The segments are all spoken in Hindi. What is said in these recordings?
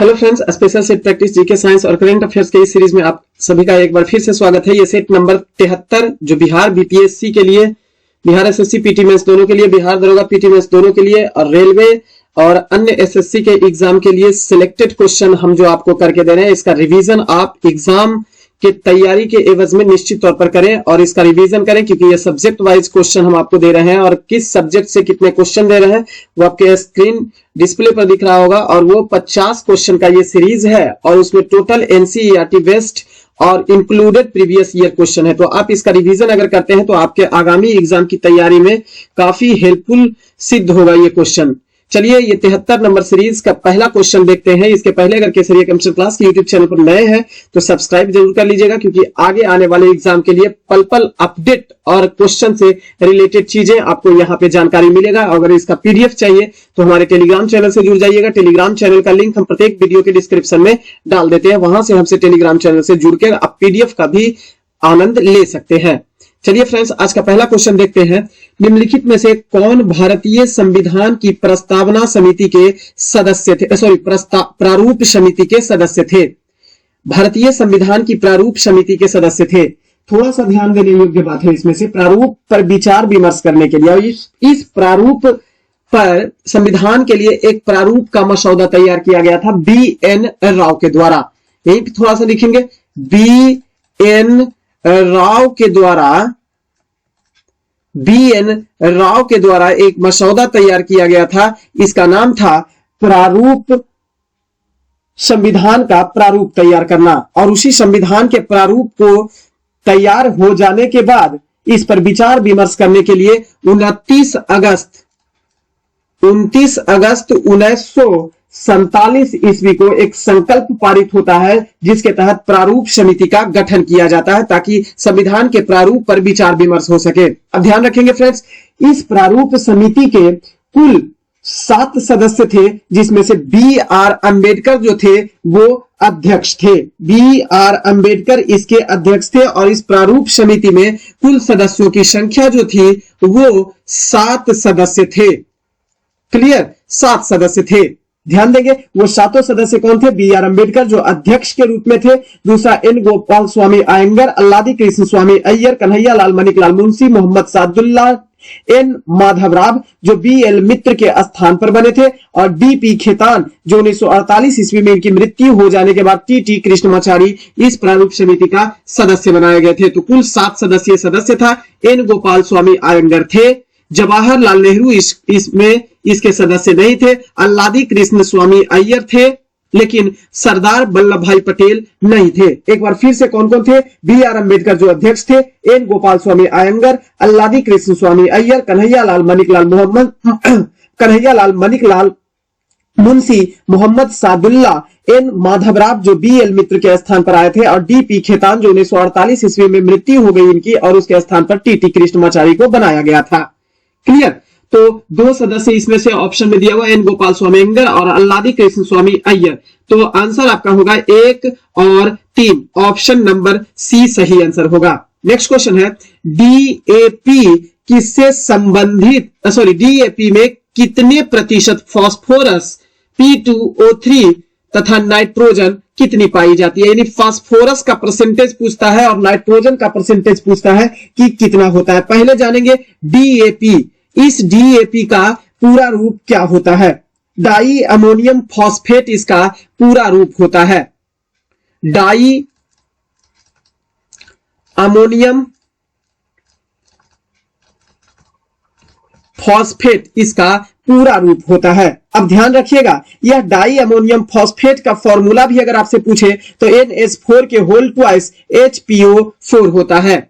Hello friends, special set practice GK science और करंट अफेयर्स के इस सीरीज में आप सभी का एक बार फिर से स्वागत है। ये सेट नंबर 73 जो बिहार बीपीएससी के लिए, बिहार एसएससी पीटी मेंस दोनों के लिए, बिहार दरोगा पीटी मेंस दोनों के लिए और रेलवे और अन्य एसएससी के एग्जाम के लिए सिलेक्टेड क्वेश्चन हम जो आपको करके दे रहे हैं, इसका रिवीजन आप एग्जाम के तैयारी के एवज में निश्चित तौर पर करें और इसका रिवीजन करें, क्योंकि ये सब्जेक्ट वाइज क्वेश्चन हम आपको दे रहे हैं और किस सब्जेक्ट से कितने क्वेश्चन दे रहे हैं वो आपके स्क्रीन डिस्प्ले पर दिख रहा होगा। और वो 50 क्वेश्चन का ये सीरीज है और उसमें टोटल एनसीईआरटी बेस्ड और इंक्लूडेड प्रीवियस ईयर क्वेश्चन है। तो आप इसका रिवीजन अगर करते हैं तो आपके आगामी एग्जाम की तैयारी में काफी हेल्पफुल सिद्ध होगा ये क्वेश्चन। चलिए ये 73 नंबर सीरीज का पहला क्वेश्चन देखते हैं। इसके पहले अगर केसरिया कंप्यूटर क्लास के यूट्यूब चैनल पर नए हैं तो सब्सक्राइब जरूर कर लीजिएगा, क्योंकि आगे आने वाले एग्जाम के लिए पल पल अपडेट और क्वेश्चन से रिलेटेड चीजें आपको यहाँ पे जानकारी मिलेगा। अगर इसका पीडीएफ चाहिए तो हमारे टेलीग्राम चैनल से जुड़ जाइएगा। टेलीग्राम चैनल का लिंक हम प्रत्येक वीडियो के डिस्क्रिप्शन में डाल देते हैं, वहां से हमसे टेलीग्राम चैनल से जुड़कर आप पीडीएफ का भी आनंद ले सकते हैं। चलिए फ्रेंड्स, आज का पहला क्वेश्चन देखते हैं। निम्नलिखित में से कौन भारतीय संविधान की प्रस्तावना समिति के सदस्य थे, प्रारूप समिति के सदस्य थे? भारतीय संविधान की प्रारूप समिति के सदस्य थे। थोड़ा सा ध्यान देने योग्य बात है इसमें से, प्रारूप पर विचार विमर्श करने के लिए और इस प्रारूप पर संविधान के लिए एक प्रारूप का मसौदा तैयार किया गया था बी.एन. राव के द्वारा। यही थोड़ा सा लिखेंगे, बी.एन. राव के द्वारा एक मसौदा तैयार किया गया था। इसका नाम था प्रारूप, संविधान का प्रारूप तैयार करना। और उसी संविधान के प्रारूप को तैयार हो जाने के बाद इस पर विचार विमर्श करने के लिए 29 अगस्त 1947 ईस्वी को एक संकल्प पारित होता है, जिसके तहत प्रारूप समिति का गठन किया जाता है ताकि संविधान के प्रारूप पर विचार विमर्श हो सके। अब ध्यान रखेंगे फ्रेंड्स, इस प्रारूप समिति के कुल 7 सदस्य थे, जिसमें से बी.आर. अंबेडकर जो थे वो अध्यक्ष थे। बी.आर. अंबेडकर इसके अध्यक्ष थे और इस प्रारूप समिति में कुल सदस्यों की संख्या जो थी वो 7 सदस्य थे। क्लियर, 7 सदस्य थे। ध्यान देंगे, वो 7 सदस्य कौन थे? बी.आर. अंबेडकर जो अध्यक्ष के रूप में थे, दूसरा एन. गोपाल स्वामी आयंगर, अल्लादी कृष्ण स्वामी अय्यर, कन्हैया लाल मणिकलाल मुंशी, मोहम्मद सादुल्ला, एन. माधवराव जो बी.एल. मित्र के स्थान पर बने थे, और डी.पी. खेतान जो 1948 ईस्वी में इनकी मृत्यु हो जाने के बाद टी.टी. कृष्णमाचारी इस प्रारूप समिति का सदस्य बनाए गए थे। तो कुल 7 सदस्यीय सदस्य था। एन. गोपाल स्वामी आयंगर थे, जवाहरलाल नेहरू इसमें इसके सदस्य नहीं थे, अल्लादी कृष्ण स्वामी अय्यर थे, लेकिन सरदार वल्लभ भाई पटेल नहीं थे। एक बार फिर से कौन कौन थे? बी.आर. अंबेडकर जो अध्यक्ष थे, एन. गोपाल स्वामी आयंगर, अल्लादी कृष्ण स्वामी अय्यर, कन्हैया लाल मणिकलाल मुंशी, मोहम्मद सादुल्ला, एन. माधवराव जो बी.एल. मित्र के स्थान पर आए थे, और डी.पी. खेतान जो 1948 ईस्वी में मृत्यु हो गई इनकी और उसके स्थान पर टी.टी. कृष्णमाचारी को बनाया गया था। क्लियर? तो 2 सदस्य इसमें से ऑप्शन में दिया हुआ, एन. गोपाल स्वामी अयंगर और अल्लादी कृष्ण स्वामी अय्यर। तो आंसर आपका होगा 1 और 3, ऑप्शन नंबर सी सही आंसर होगा। नेक्स्ट क्वेश्चन है, डीएपी किससे संबंधित, डीएपी में कितने प्रतिशत फास्फोरस P2O3 तथा नाइट्रोजन कितनी पाई जाती है? यानी फास्फोरस का परसेंटेज पूछता है और नाइट्रोजन का परसेंटेज पूछता है कि कितना होता है। पहले जानेंगे डीएपी। इस डीएपी का पूरा रूप क्या होता है? डाई अमोनियम फॉस्फेट इसका पूरा रूप होता है। डाई अमोनियम फॉस्फेट इसका पूरा रूप होता है। अब ध्यान रखिएगा, यह डाई अमोनियम फॉस्फेट का फॉर्मूला भी अगर आपसे पूछे तो NH4 के होल ट्वाइस HPO4 होता है।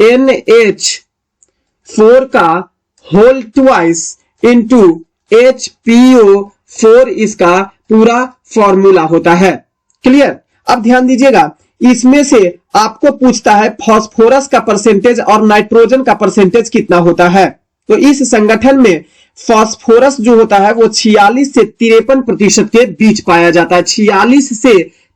NH4 का होल ट्वाइस इंटू HPO4 इसका पूरा फॉर्मूला होता है। क्लियर? अब ध्यान दीजिएगा, इसमें से आपको पूछता है फास्फोरस का परसेंटेज और नाइट्रोजन का परसेंटेज कितना होता है। तो इस संगठन में फास्फोरस जो होता है वो 46 से 53% के बीच पाया जाता है। 46 से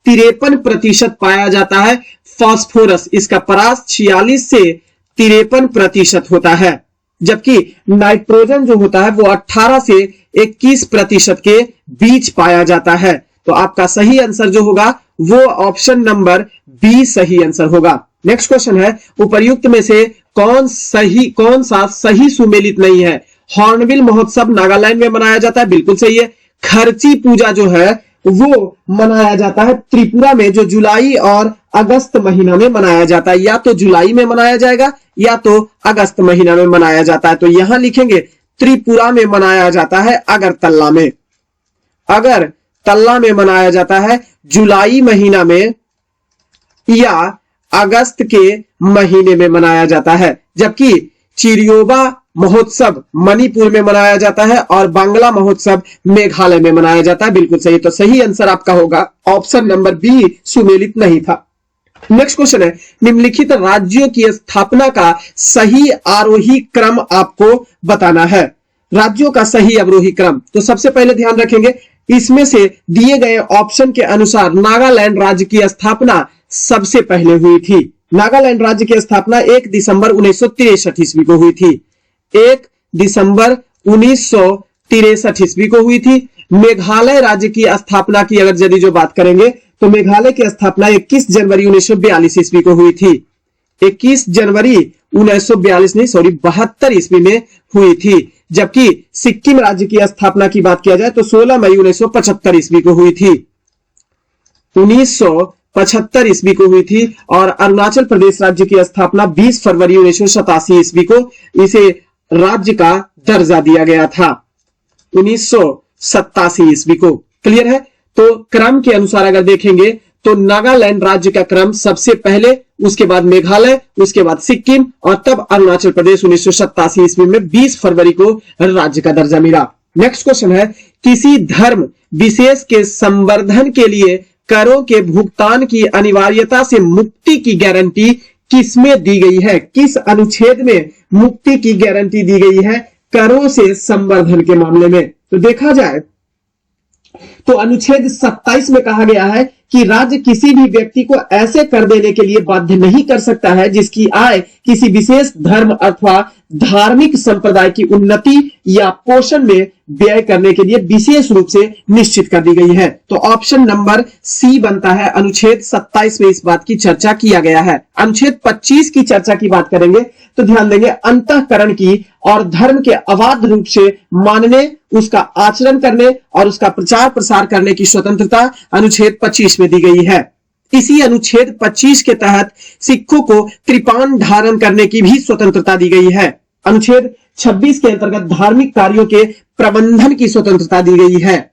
53% पाया जाता है फास्फोरस। इसका परास 46 से 53% होता है, जबकि नाइट्रोजन जो होता है वो 18 से 21% के बीच पाया जाता है। तो आपका सही आंसर जो होगा वो ऑप्शन नंबर बी सही आंसर होगा। नेक्स्ट क्वेश्चन है, उपर्युक्त में से कौन सा सही सुमेलित नहीं है? हॉर्नबिल महोत्सव नागालैंड में मनाया जाता है, बिल्कुल सही है। खर्ची पूजा जो है वो मनाया जाता है त्रिपुरा में, जो जुलाई और अगस्त महीना में मनाया जाता है। या तो जुलाई में मनाया जाएगा या तो अगस्त महीना में मनाया जाता है। तो यहां लिखेंगे त्रिपुरा में मनाया जाता है, अगरतला में। अगर तल्ला में मनाया जाता है जुलाई महीना में या अगस्त के महीने में मनाया जाता है। जबकि चिरियोबा महोत्सव मणिपुर में मनाया जाता है और बांग्ला महोत्सव मेघालय में मनाया जाता है, बिल्कुल सही। तो सही आंसर आपका होगा ऑप्शन नंबर बी सुमेलित नहीं था। नेक्स्ट क्वेश्चन है, निम्नलिखित राज्यों की स्थापना का सही आरोही क्रम आपको बताना है। राज्यों का सही अवरोही क्रम, तो सबसे पहले ध्यान रखेंगे इसमें से दिए गए ऑप्शन के अनुसार नागालैंड राज्य की स्थापना सबसे पहले हुई थी। नागालैंड राज्य की स्थापना 1 दिसंबर 1963 ईस्वी को हुई थी। 1 दिसंबर 1963 ईस्वी को हुई थी। मेघालय राज्य की स्थापना की अगर यदि जो बात करेंगे तो मेघालय की स्थापना 21 जनवरी 1942 ईस्वी को हुई थी। 21 जनवरी 1942 नहीं, सॉरी 72 ईस्वी में हुई थी। जबकि सिक्किम राज्य की स्थापना की बात किया जाए तो 16 मई 1975 ईस्वी को हुई थी। 1975 ईस्वी को हुई थी। और अरुणाचल प्रदेश राज्य की स्थापना 20 फरवरी 1987 ईस्वी को इसे राज्य का दर्जा दिया गया था, 1987 ईस्वी को। क्लियर है? तो क्रम के अनुसार अगर देखेंगे तो नागालैंड राज्य का क्रम सबसे पहले, उसके बाद मेघालय, उसके बाद सिक्किम और तब अरुणाचल प्रदेश 1987 ईस्वी में 20 फरवरी को राज्य का दर्जा मिला। नेक्स्ट क्वेश्चन है, किसी धर्म विशेष के संवर्धन के लिए करों के भुगतान की अनिवार्यता से मुक्ति की गारंटी किसमें दी गई है? किस अनुच्छेद में मुक्ति की गारंटी दी गई है करों से संवर्धन के मामले में? तो देखा जाए तो अनुच्छेद 27 में कहा गया है कि राज्य किसी भी व्यक्ति को ऐसे कर देने के लिए बाध्य नहीं कर सकता है जिसकी आय किसी विशेष धर्म अथवा धार्मिक संप्रदाय की उन्नति या पोषण में व्यय करने के लिए विशेष रूप से निश्चित कर दी गई है। तो ऑप्शन नंबर सी बनता है। अनुच्छेद 27 में इस बात की चर्चा किया गया है। अनुच्छेद 25 की चर्चा की बात करेंगे तो ध्यान देंगे अंतःकरण की और धर्म के अबाध रूप से मानने, उसका आचरण करने और उसका प्रचार प्रसार करने की स्वतंत्रता अनुच्छेद 25 में दी गई है। इसी अनुच्छेद 25 के तहत सिखों को कृपाण धारण करने की भी स्वतंत्रता दी गई है। अनुच्छेद 26 के अंतर्गत धार्मिक कार्यों के प्रबंधन की स्वतंत्रता दी गई है।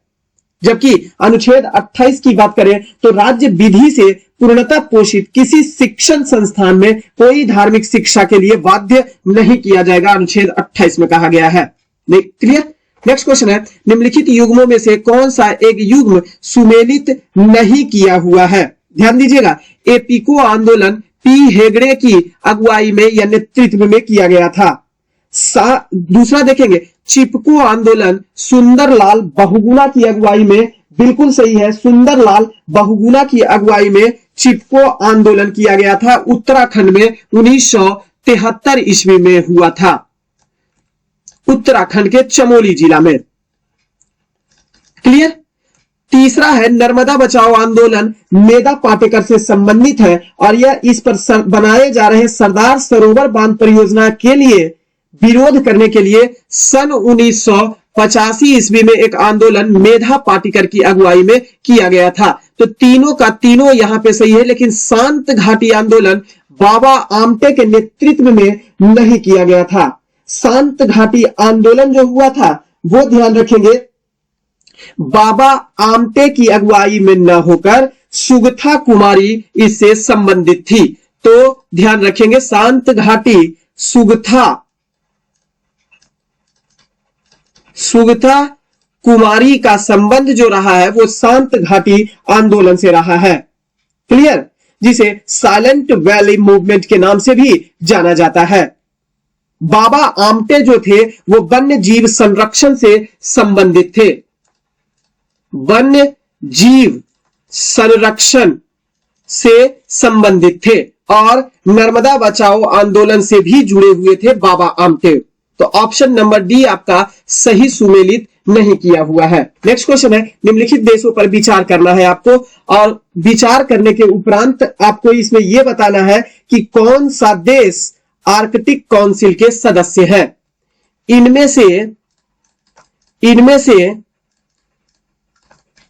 जबकि अनुच्छेद 28 की बात करें तो राज्य विधि से पूर्णतः पोषित किसी शिक्षण संस्थान में कोई धार्मिक शिक्षा के लिए बाध्य नहीं किया जाएगा, अनुच्छेद 28 में कहा गया है। क्लियर? नेक्स्ट क्वेश्चन है, निम्नलिखित युग्मों में से कौन सा एक युग्म सुमेलित नहीं किया हुआ है? ध्यान दीजिएगा, एपीको आंदोलन पी हेगड़े की अगुवाई में या नेतृत्व में किया गया था। दूसरा देखेंगे, चिपको आंदोलन सुंदरलाल बहुगुणा की अगुवाई में, बिल्कुल सही है, सुंदरलाल बहुगुणा की अगुवाई में चिपको आंदोलन किया गया था। उत्तराखंड में 1973 ईस्वी में हुआ था, उत्तराखंड के चमोली जिला में। क्लियर? तीसरा है, नर्मदा बचाओ आंदोलन मेधा पाटेकर से संबंधित है और यह इस पर बनाए जा रहे सरदार सरोवर बांध परियोजना के लिए विरोध करने के लिए सन 1985 ईस्वी में एक आंदोलन मेधा पाटेकर की अगुवाई में किया गया था। तो तीनों का तीनों यहां पे सही है, लेकिन शांत घाटी आंदोलन बाबा आमटे के नेतृत्व में नहीं किया गया था। शांत घाटी आंदोलन जो हुआ था वो ध्यान रखेंगे बाबा आमटे की अगुवाई में न होकर सुगथा कुमारी इससे संबंधित थी। तो ध्यान रखेंगे शांत घाटी सुगथा कुमारी का संबंध जो रहा है वो शांत घाटी आंदोलन से रहा है। क्लियर? जिसे साइलेंट वैली मूवमेंट के नाम से भी जाना जाता है। बाबा आमटे जो थे वो वन्य जीव संरक्षण से संबंधित थे, वन्य जीव संरक्षण से संबंधित थे और नर्मदा बचाओ आंदोलन से भी जुड़े हुए थे बाबा आमटे। तो ऑप्शन नंबर डी आपका सही सुमेलित नहीं किया हुआ है। नेक्स्ट क्वेश्चन है, निम्नलिखित देशों पर विचार करना है आपको, और विचार करने के उपरांत आपको इसमें यह बताना है कि कौन सा देश आर्कटिक काउंसिल के सदस्य है। इनमें से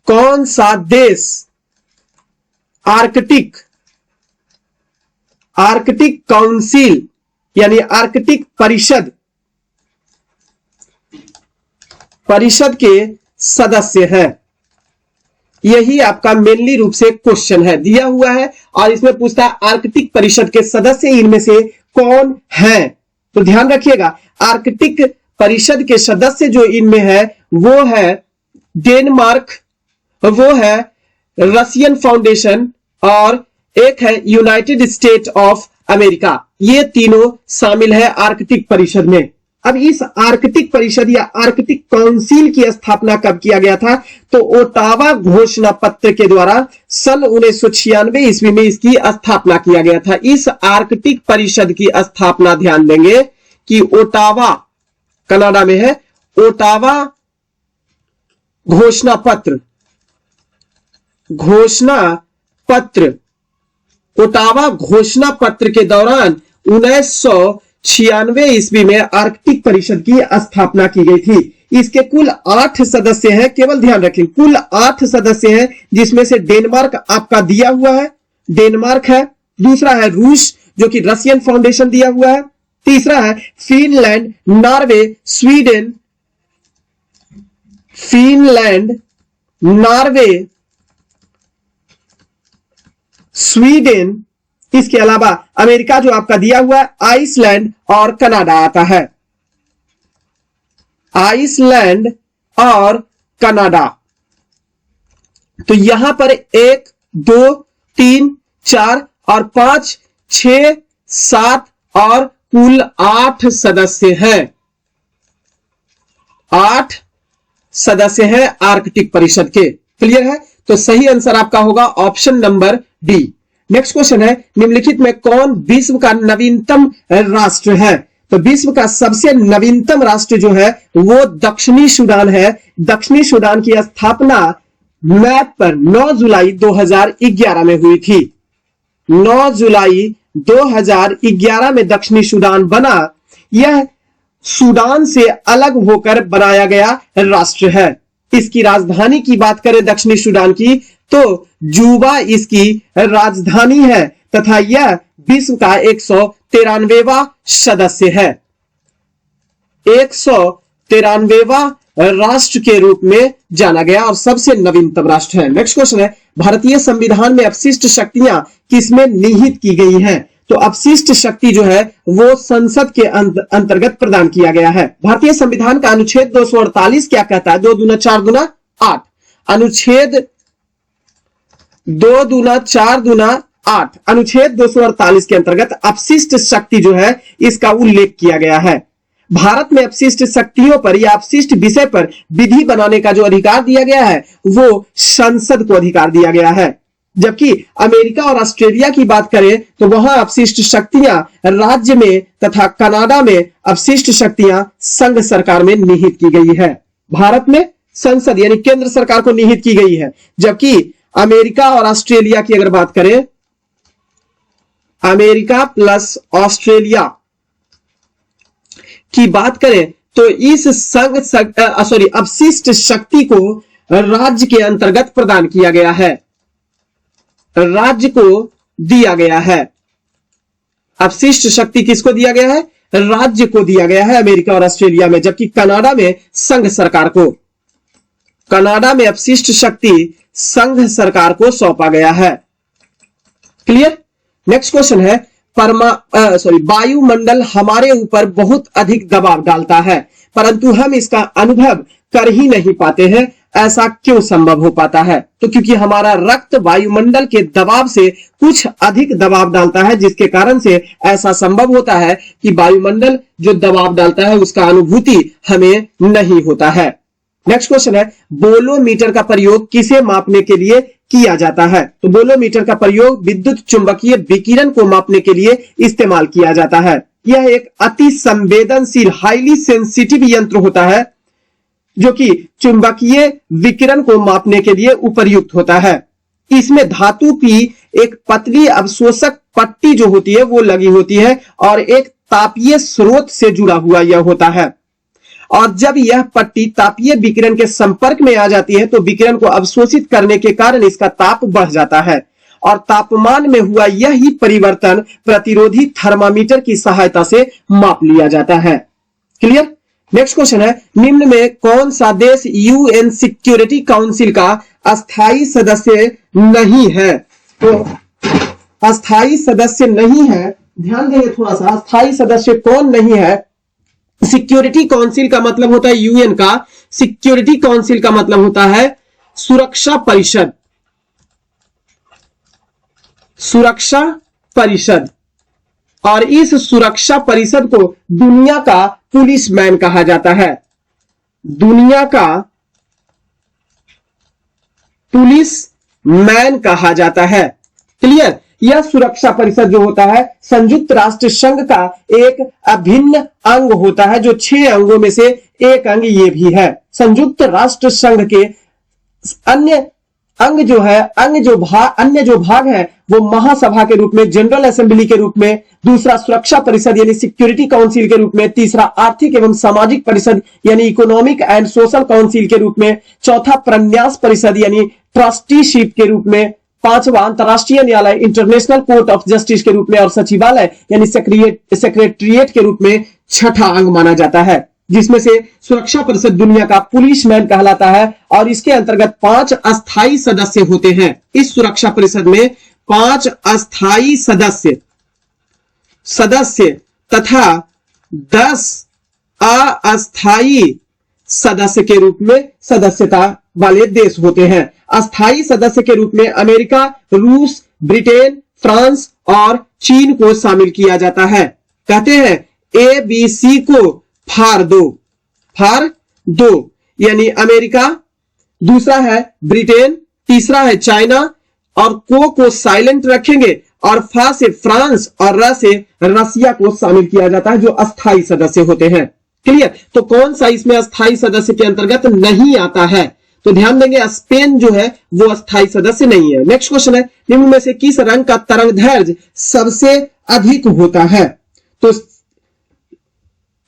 कौन सा देश आर्कटिक काउंसिल यानी आर्कटिक परिषद के सदस्य है। यही आपका मेनली रूप से क्वेश्चन है, दिया हुआ है और इसमें पूछता है आर्कटिक परिषद के सदस्य इनमें से कौन है। तो ध्यान रखिएगा, आर्कटिक परिषद के सदस्य जो इनमें है वो है डेनमार्क, वो है रशियन फाउंडेशन और एक है यूनाइटेड स्टेट ऑफ अमेरिका। ये तीनों शामिल है आर्कटिक परिषद में। अब इस आर्कटिक परिषद या आर्कटिक काउंसिल की स्थापना कब किया गया था? तो ओटावा घोषणा पत्र के द्वारा सन 1996 ईस्वी में इसकी स्थापना किया गया था। इस आर्कटिक परिषद की स्थापना, ध्यान देंगे कि ओटावा कनाडा में है, ओटावा घोषणा पत्र ओटावा घोषणा पत्र के दौरान 1996 ईस्वी में आर्कटिक परिषद की स्थापना की गई थी। इसके कुल 8 सदस्य हैं, केवल ध्यान रखें कुल 8 सदस्य हैं, जिसमें से डेनमार्क आपका दिया हुआ है, डेनमार्क है। दूसरा है रूस जो कि रशियन फाउंडेशन दिया हुआ है। तीसरा है Finland, Norway, Sweden, Finland, Norway, Sweden, इसके अलावा अमेरिका जो आपका दिया हुआ है, आइसलैंड और कनाडा आता है। आइसलैंड और कनाडा। तो यहां पर 1, 2, 3, 4 और 5, 6, 7 और कुल 8 सदस्य हैं। 8 सदस्य हैं आर्कटिक परिषद के। क्लियर है? तो सही आंसर आपका होगा option number D. Next question है, निम्नलिखित में कौन विश्व का नवीनतम राष्ट्र है? तो विश्व का सबसे नवीनतम राष्ट्र जो है वो दक्षिणी सूडान है। दक्षिणी सूडान की स्थापना मैप पर 9 जुलाई 2011 में हुई थी। 9 जुलाई 2011 में दक्षिणी सूडान बना। यह सूडान से अलग होकर बनाया गया राष्ट्र है। इसकी राजधानी की बात करें दक्षिणी सूडान की तो जूबा इसकी राजधानी है तथा यह विश्व का 193वां सदस्य है। 193वां राष्ट्र के रूप में जाना गया और सबसे नवीनतम राष्ट्र है। नेक्स्ट क्वेश्चन है, भारतीय संविधान में अपशिष्ट शक्तियां किसमें निहित की गई हैं? तो अपशिष्ट शक्ति जो है वो संसद के अंतर्गत प्रदान किया गया है। भारतीय संविधान का अनुच्छेद 248 क्या कहता है? 2 दूना 4 दूना 8। अनुच्छेद 2 दूना 4 दूना 8 अनुच्छेद 248 के अंतर्गत अपशिष्ट शक्ति जो है इसका उल्लेख किया गया है। भारत में अपशिष्ट शक्तियों पर या अपशिष्ट विषय पर विधि बनाने का जो अधिकार दिया गया है वो संसद को अधिकार दिया गया है। जबकि अमेरिका और ऑस्ट्रेलिया की बात करें तो वहां अपशिष्ट शक्तियां राज्य में तथा कनाडा में अपशिष्ट शक्तियां संघ सरकार में निहित की गई है। भारत में संसद यानी केंद्र सरकार को निहित की गई है, जबकि अमेरिका और ऑस्ट्रेलिया की अगर बात करें, अमेरिका प्लस ऑस्ट्रेलिया की बात करें तो इस अपशिष्ट शक्ति को राज्य के अंतर्गत प्रदान किया गया है, राज्य को दिया गया है। अपशिष्ट शक्ति किसको दिया गया है? राज्य को दिया गया है अमेरिका और ऑस्ट्रेलिया में, जबकि कनाडा में संघ सरकार को, कनाडा में अपशिष्ट शक्ति संघ सरकार को सौंपा गया है। क्लियर? नेक्स्ट क्वेश्चन है, वायुमंडल हमारे ऊपर बहुत अधिक दबाव डालता है परंतु हम इसका अनुभव कर ही नहीं पाते हैं, ऐसा क्यों संभव हो पाता है? तो क्योंकि हमारा रक्त वायुमंडल के दबाव से कुछ अधिक दबाव डालता है, जिसके कारण से ऐसा संभव होता है कि वायुमंडल जो दबाव डालता है उसका अनुभूति हमें नहीं होता है। नेक्स्ट क्वेश्चन है, बोलोमीटर का प्रयोग किसे मापने के लिए किया जाता है? तो बोलोमीटर का प्रयोग विद्युत चुंबकीय विकिरण को मापने के लिए इस्तेमाल किया जाता है। यह एक अति संवेदनशील हाईली सेंसिटिव यंत्र होता है। जो कि चुंबकीय विकिरण को मापने के लिए उपयुक्त होता है। इसमें धातु की एक पतली अवशोषक पट्टी जो होती है वो लगी होती है और एक तापीय स्रोत से जुड़ा हुआ यह होता है। और जब यह पट्टी तापीय विकिरण के संपर्क में आ जाती है तो विकिरण को अवशोषित करने के कारण इसका ताप बढ़ जाता है और तापमान में हुआ यही परिवर्तन प्रतिरोधी थर्मामीटर की सहायता से माप लिया जाता है। क्लियर। नेक्स्ट क्वेश्चन है, निम्न में कौन सा देश यूएन सिक्योरिटी काउंसिल का अस्थायी सदस्य नहीं है? तो अस्थायी सदस्य नहीं है, ध्यान देंगे थोड़ा सा, अस्थायी सदस्य कौन नहीं है? सिक्योरिटी काउंसिल का मतलब होता है यूएन का, सिक्योरिटी काउंसिल का मतलब होता है सुरक्षा परिषद, सुरक्षा परिषद। और इस सुरक्षा परिषद को दुनिया का पुलिस मैन कहा जाता है, दुनिया का पुलिस मैन कहा जाता है। क्लियर। यह सुरक्षा परिषद जो होता है संयुक्त राष्ट्र संघ का एक अभिन्न अंग होता है, जो 6 अंगों में से एक अंग ये भी है। संयुक्त राष्ट्र संघ के अन्य अंग जो है, अन्य जो भाग है वो महासभा के रूप में, जनरल असेंबली के रूप में, दूसरा सुरक्षा परिषद यानी सिक्योरिटी काउंसिल के रूप में, तीसरा आर्थिक एवं सामाजिक परिषद यानी इकोनॉमिक एंड सोशल काउंसिल के रूप में, चौथा प्रन्यास परिषद यानी ट्रस्टीशिप के रूप में, पांचवा अंतरराष्ट्रीय न्यायालय इंटरनेशनल कोर्ट ऑफ जस्टिस के रूप में और सचिवालय यानी सेक्रेटरिएट के रूप में छठा अंग माना जाता है, जिसमें से सुरक्षा परिषद दुनिया का पुलिस मैन कहलाता है। और इसके अंतर्गत 5 अस्थायी सदस्य होते हैं। इस सुरक्षा परिषद में 5 अस्थायी सदस्य तथा 10 अस्थायी सदस्य के रूप में सदस्यता वाले देश होते हैं। अस्थायी सदस्य के रूप में अमेरिका, रूस, ब्रिटेन, फ्रांस और चीन को शामिल किया जाता है। कहते हैं ABC को फार दो यानी अमेरिका, दूसरा है ब्रिटेन, तीसरा है चाइना और को साइलेंट रखेंगे और फा से फ्रांस और र से रसिया को शामिल किया जाता है, जो अस्थायी सदस्य होते हैं। क्लियर। तो कौन सा इसमें अस्थायी सदस्य के अंतर्गत नहीं आता है? तो ध्यान देंगे स्पेन जो है वो अस्थायी सदस्य नहीं है। नेक्स्ट क्वेश्चन है, निम्न में से किस रंग का तरंगदैर्घ्य सबसे अधिक होता है? तो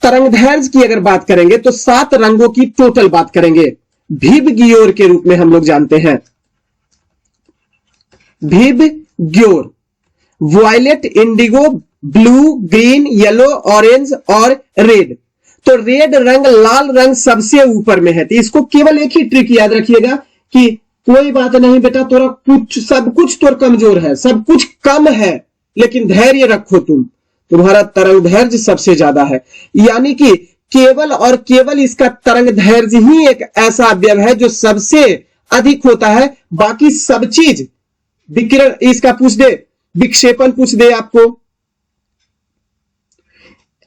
तरंगदैर्घ्य की अगर बात करेंगे तो 7 रंगों की टोटल बात करेंगे। विबग्योर के रूप में हम लोग जानते हैं, VIBGYOR, violet, indigo, blue, green, yellow, orange और रेड। तो रेड रंग, लाल रंग सबसे ऊपर में है। तो इसको केवल एक ही ट्रिक याद रखिएगा कि कोई बात नहीं बेटा, तोरा सब कुछ तो कमजोर है, सब कुछ कम है, लेकिन धैर्य रखो, तुम्हारा तरंगदैर्घ्य सबसे ज्यादा है। यानी कि केवल और केवल इसका तरंगदैर्घ्य ही एक ऐसा अवयव है जो सबसे अधिक होता है। बाकी सब चीज विकिरण इसका पूछ दे, विक्षेपण पूछ दे आपको,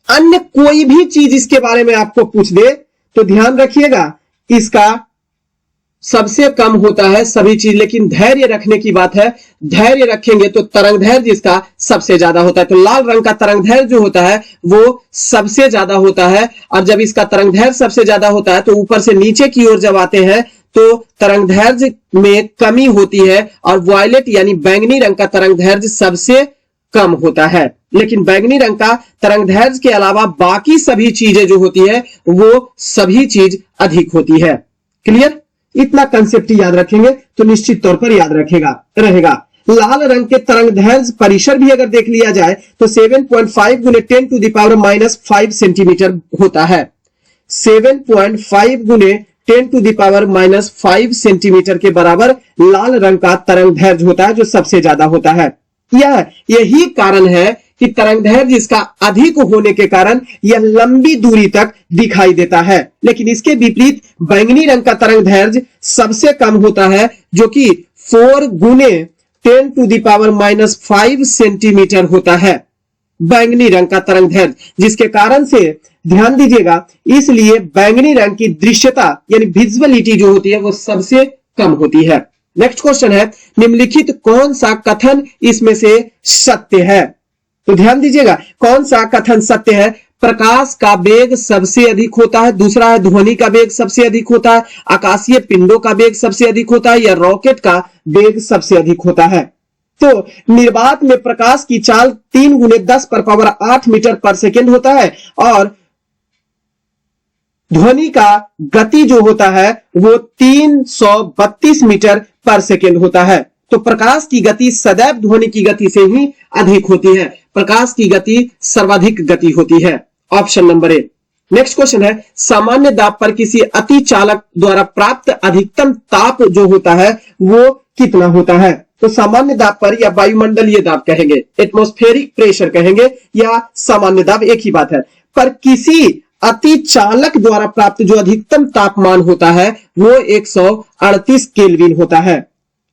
अन्य कोई भी चीज इसके बारे में आपको पूछ दे तो ध्यान रखिएगा इसका सबसे कम होता है सभी चीज। लेकिन धैर्य रखने की बात है, धैर्य रखेंगे तो तरंगदैर्घ्य इसका सबसे ज्यादा होता है। तो लाल रंग का तरंगदैर्घ्य जो होता है वो सबसे ज्यादा होता है। और जब इसका तरंगदैर्घ्य सबसे ज्यादा होता है तो ऊपर से नीचे की ओर जब आते हैं तो तरंगदैर्घ्य में कमी होती है और वायलेट यानी बैंगनी रंग का तरंगदैर्घ्य सबसे कम होता है। लेकिन बैंगनी रंग का तरंगदैर्घ्य के अलावा बाकी सभी चीजें जो होती है वो सभी चीज अधिक होती है। क्लियर। इतना कंसेप्ट याद रखेंगे तो निश्चित तौर पर याद रहेगा। लाल रंग के तरंगदैर्घ्य परिसर भी अगर देख लिया जाए तो 7.5 गुने 10⁻⁵ सेंटीमीटर होता है। 7.5 गुने 10⁻⁵ सेंटीमीटर के बराबर लाल रंग का तरंगदैर्घ्य होता है, जो सबसे ज्यादा होता है। यही कारण है कि तरंगदैर्घ्य इसका अधिक होने के कारण यह लंबी दूरी तक दिखाई देता है। लेकिन इसके विपरीत बैंगनी रंग का तरंगदैर्घ्य सबसे कम होता है, जो कि 4 गुने 10⁻⁵ सेंटीमीटर होता है बैंगनी रंग का तरंगदैर्घ्य, जिसके कारण से ध्यान दीजिएगा, इसलिए बैंगनी रंग की दृश्यता यानी विजुअलिटी जो होती है वो सबसे कम होती है। नेक्स्ट क्वेश्चन है, निम्नलिखित कौन सा कथन इसमें से सत्य है? तो ध्यान दीजिएगा कौन सा कथन सत्य है। प्रकाश का वेग सबसे अधिक होता है, दूसरा है ध्वनि का वेग सबसे अधिक होता है, आकाशीय पिंडों का वेग सबसे अधिक होता है, या रॉकेट का वेग सबसे अधिक होता है। तो निर्वात में प्रकाश की चाल 3 × 10⁸ मीटर पर सेकेंड होता है और ध्वनि का गति जो होता है वो 332 मीटर पर सेकेंड होता है। तो प्रकाश की गति सदैव ध्वनि की गति से ही अधिक होती है, प्रकाश की गति सर्वाधिक गति होती है। ऑप्शन नंबर ए। नेक्स्ट क्वेश्चन है, सामान्य दाब पर किसी अति चालक द्वारा प्राप्त अधिकतम ताप जो होता है वो कितना होता है? तो सामान्य दाब पर या वायुमंडलीय दाब कहेंगे, एटमॉस्फेरिक प्रेशर कहेंगे या सामान्य दाब, एक ही बात है। पर किसी अति चालक द्वारा प्राप्त जो अधिकतम तापमान होता है वो 138 केल्विन होता है।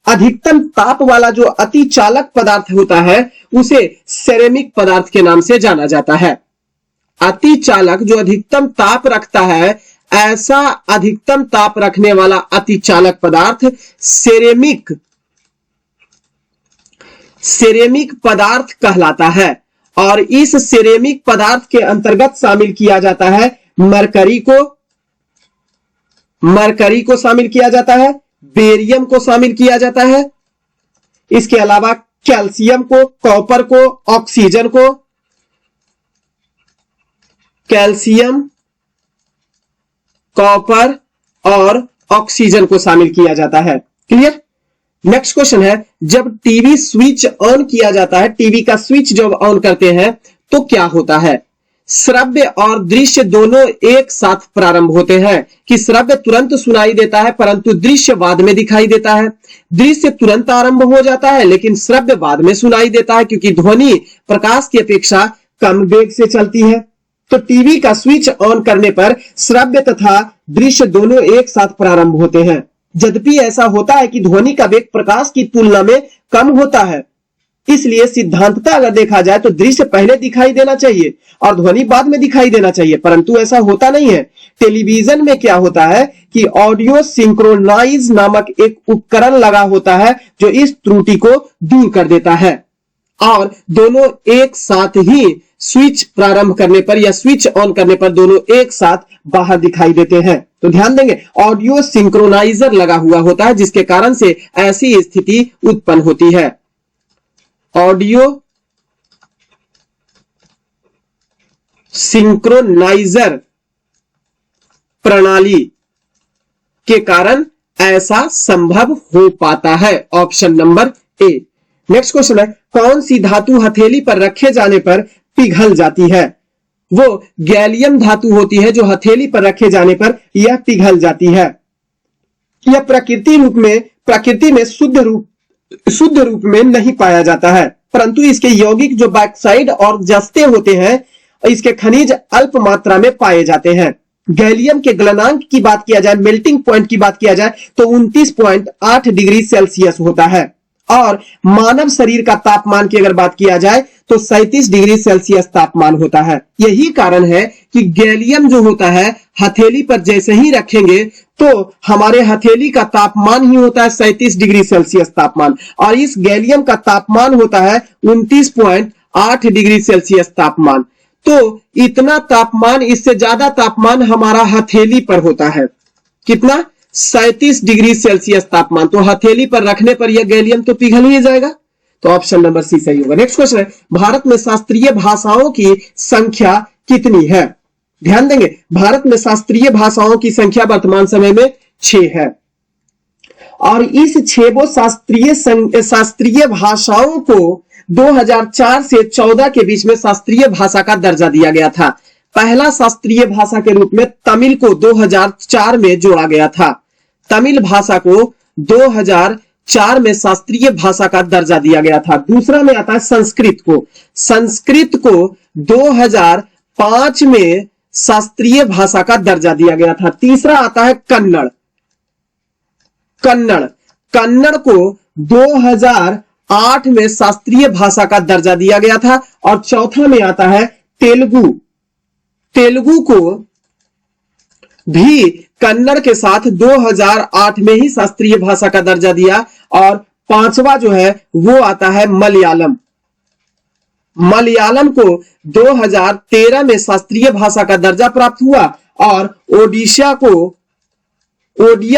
अधिकतम ताप वाला जो अति चालक पदार्थ होता है उसे सेरेमिक पदार्थ के नाम से जाना जाता है। अति चालक जो अधिकतम ताप रखता है, ऐसा अधिकतम ताप रखने वाला अति चालक पदार्थ सेरेमिक पदार्थ कहलाता है। और इस सेरेमिक पदार्थ के अंतर्गत शामिल किया जाता है मरकरी को शामिल किया जाता है, बेरियम को शामिल किया जाता है, इसके अलावा कैल्शियम को, कॉपर को, ऑक्सीजन को, कैल्शियम, कॉपर और ऑक्सीजन को शामिल किया जाता है। क्लियर? नेक्स्ट क्वेश्चन है, जब टीवी स्विच ऑन किया जाता है, टीवी का स्विच जब ऑन करते हैं तो क्या होता है? श्रव्य और दृश्य दोनों एक साथ प्रारंभ होते हैं कि श्रव्य तुरंत सुनाई देता है परंतु दृश्य बाद में दिखाई देता है। दृश्य तुरंत आरंभ हो जाता है लेकिन श्रव्य बाद में सुनाई देता है क्योंकि ध्वनि प्रकाश की अपेक्षा कम वेग से चलती है। तो टीवी का स्विच ऑन करने पर श्रव्य तथा दृश्य दोनों एक साथ प्रारंभ होते हैं। यद्यपि ऐसा होता है कि ध्वनि का वेग प्रकाश की तुलना में कम होता है, इसलिए सिद्धांततः अगर देखा जाए तो दृश्य पहले दिखाई देना चाहिए और ध्वनि बाद में दिखाई देना चाहिए, परंतु ऐसा होता नहीं है। टेलीविजन में क्या होता है कि ऑडियो सिंक्रोनाइज नामक एक उपकरण लगा होता है जो इस त्रुटि को दूर कर देता है और दोनों एक साथ ही स्विच प्रारंभ करने पर या स्विच ऑन करने पर दोनों एक साथ बाहर दिखाई देते हैं। तो ध्यान देंगे, ऑडियो सिंक्रोनाइजर लगा हुआ होता है जिसके कारण से ऐसी स्थिति उत्पन्न होती है। ऑडियो सिंक्रोनाइजर प्रणाली के कारण ऐसा संभव हो पाता है। ऑप्शन नंबर ए। नेक्स्ट क्वेश्चन है, कौन सी धातु हथेली पर रखे जाने पर पिघल जाती है? वो गैलियम धातु होती है जो हथेली पर रखे जाने पर यह पिघल जाती है। यह प्रकृति में शुद्ध रूप में नहीं पाया जाता है, परंतु इसके यौगिक जो बैक्साइड और जस्ते होते हैं इसके खनिज अल्प मात्रा में पाए जाते हैं। गैलियम के गलनांक की बात किया जाए, मेल्टिंग पॉइंट की बात किया जाए तो 29.8 डिग्री सेल्सियस होता है और मानव शरीर का तापमान की अगर बात किया जाए तो 37 डिग्री सेल्सियस तापमान होता है। यही कारण है कि गैलियम जो होता है हथेली पर जैसे ही रखेंगे तो हमारे हथेली का तापमान ही होता है 37 डिग्री सेल्सियस तापमान और इस गैलियम का तापमान होता है 29.8 डिग्री सेल्सियस तापमान। तो इतना तापमान, इससे ज्यादा तापमान हमारा हथेली पर होता है। कितना? 37 डिग्री सेल्सियस तापमान। तो हथेली पर रखने पर यह गैलियम तो पिघल ही जाएगा। तो ऑप्शन नंबर सी सही होगा। नेक्स्ट क्वेश्चन है, भारत में शास्त्रीय भाषाओं की संख्या कितनी है? ध्यान देंगे, भारत में शास्त्रीय भाषाओं की संख्या वर्तमान समय में 6 है और इस 6 शास्त्रीय भाषाओं को 2004 से 14 के बीच में शास्त्रीय भाषा का दर्जा दिया गया था। पहला शास्त्रीय भाषा के रूप में तमिल को 2004 में जोड़ा गया था। तमिल भाषा को 2004 में शास्त्रीय भाषा का दर्जा दिया गया था। दूसरा में आता है संस्कृत को 2005 में शास्त्रीय भाषा का दर्जा दिया गया था। तीसरा आता है कन्नड़ को 2008 में शास्त्रीय भाषा का दर्जा दिया गया था और चौथा में आता है तेलुगु को भी कन्नड़ के साथ 2008 में ही शास्त्रीय भाषा का दर्जा दिया और पांचवा जो है वो आता है मलयालम को 2013 में शास्त्रीय भाषा का दर्जा प्राप्त हुआ और ओडिया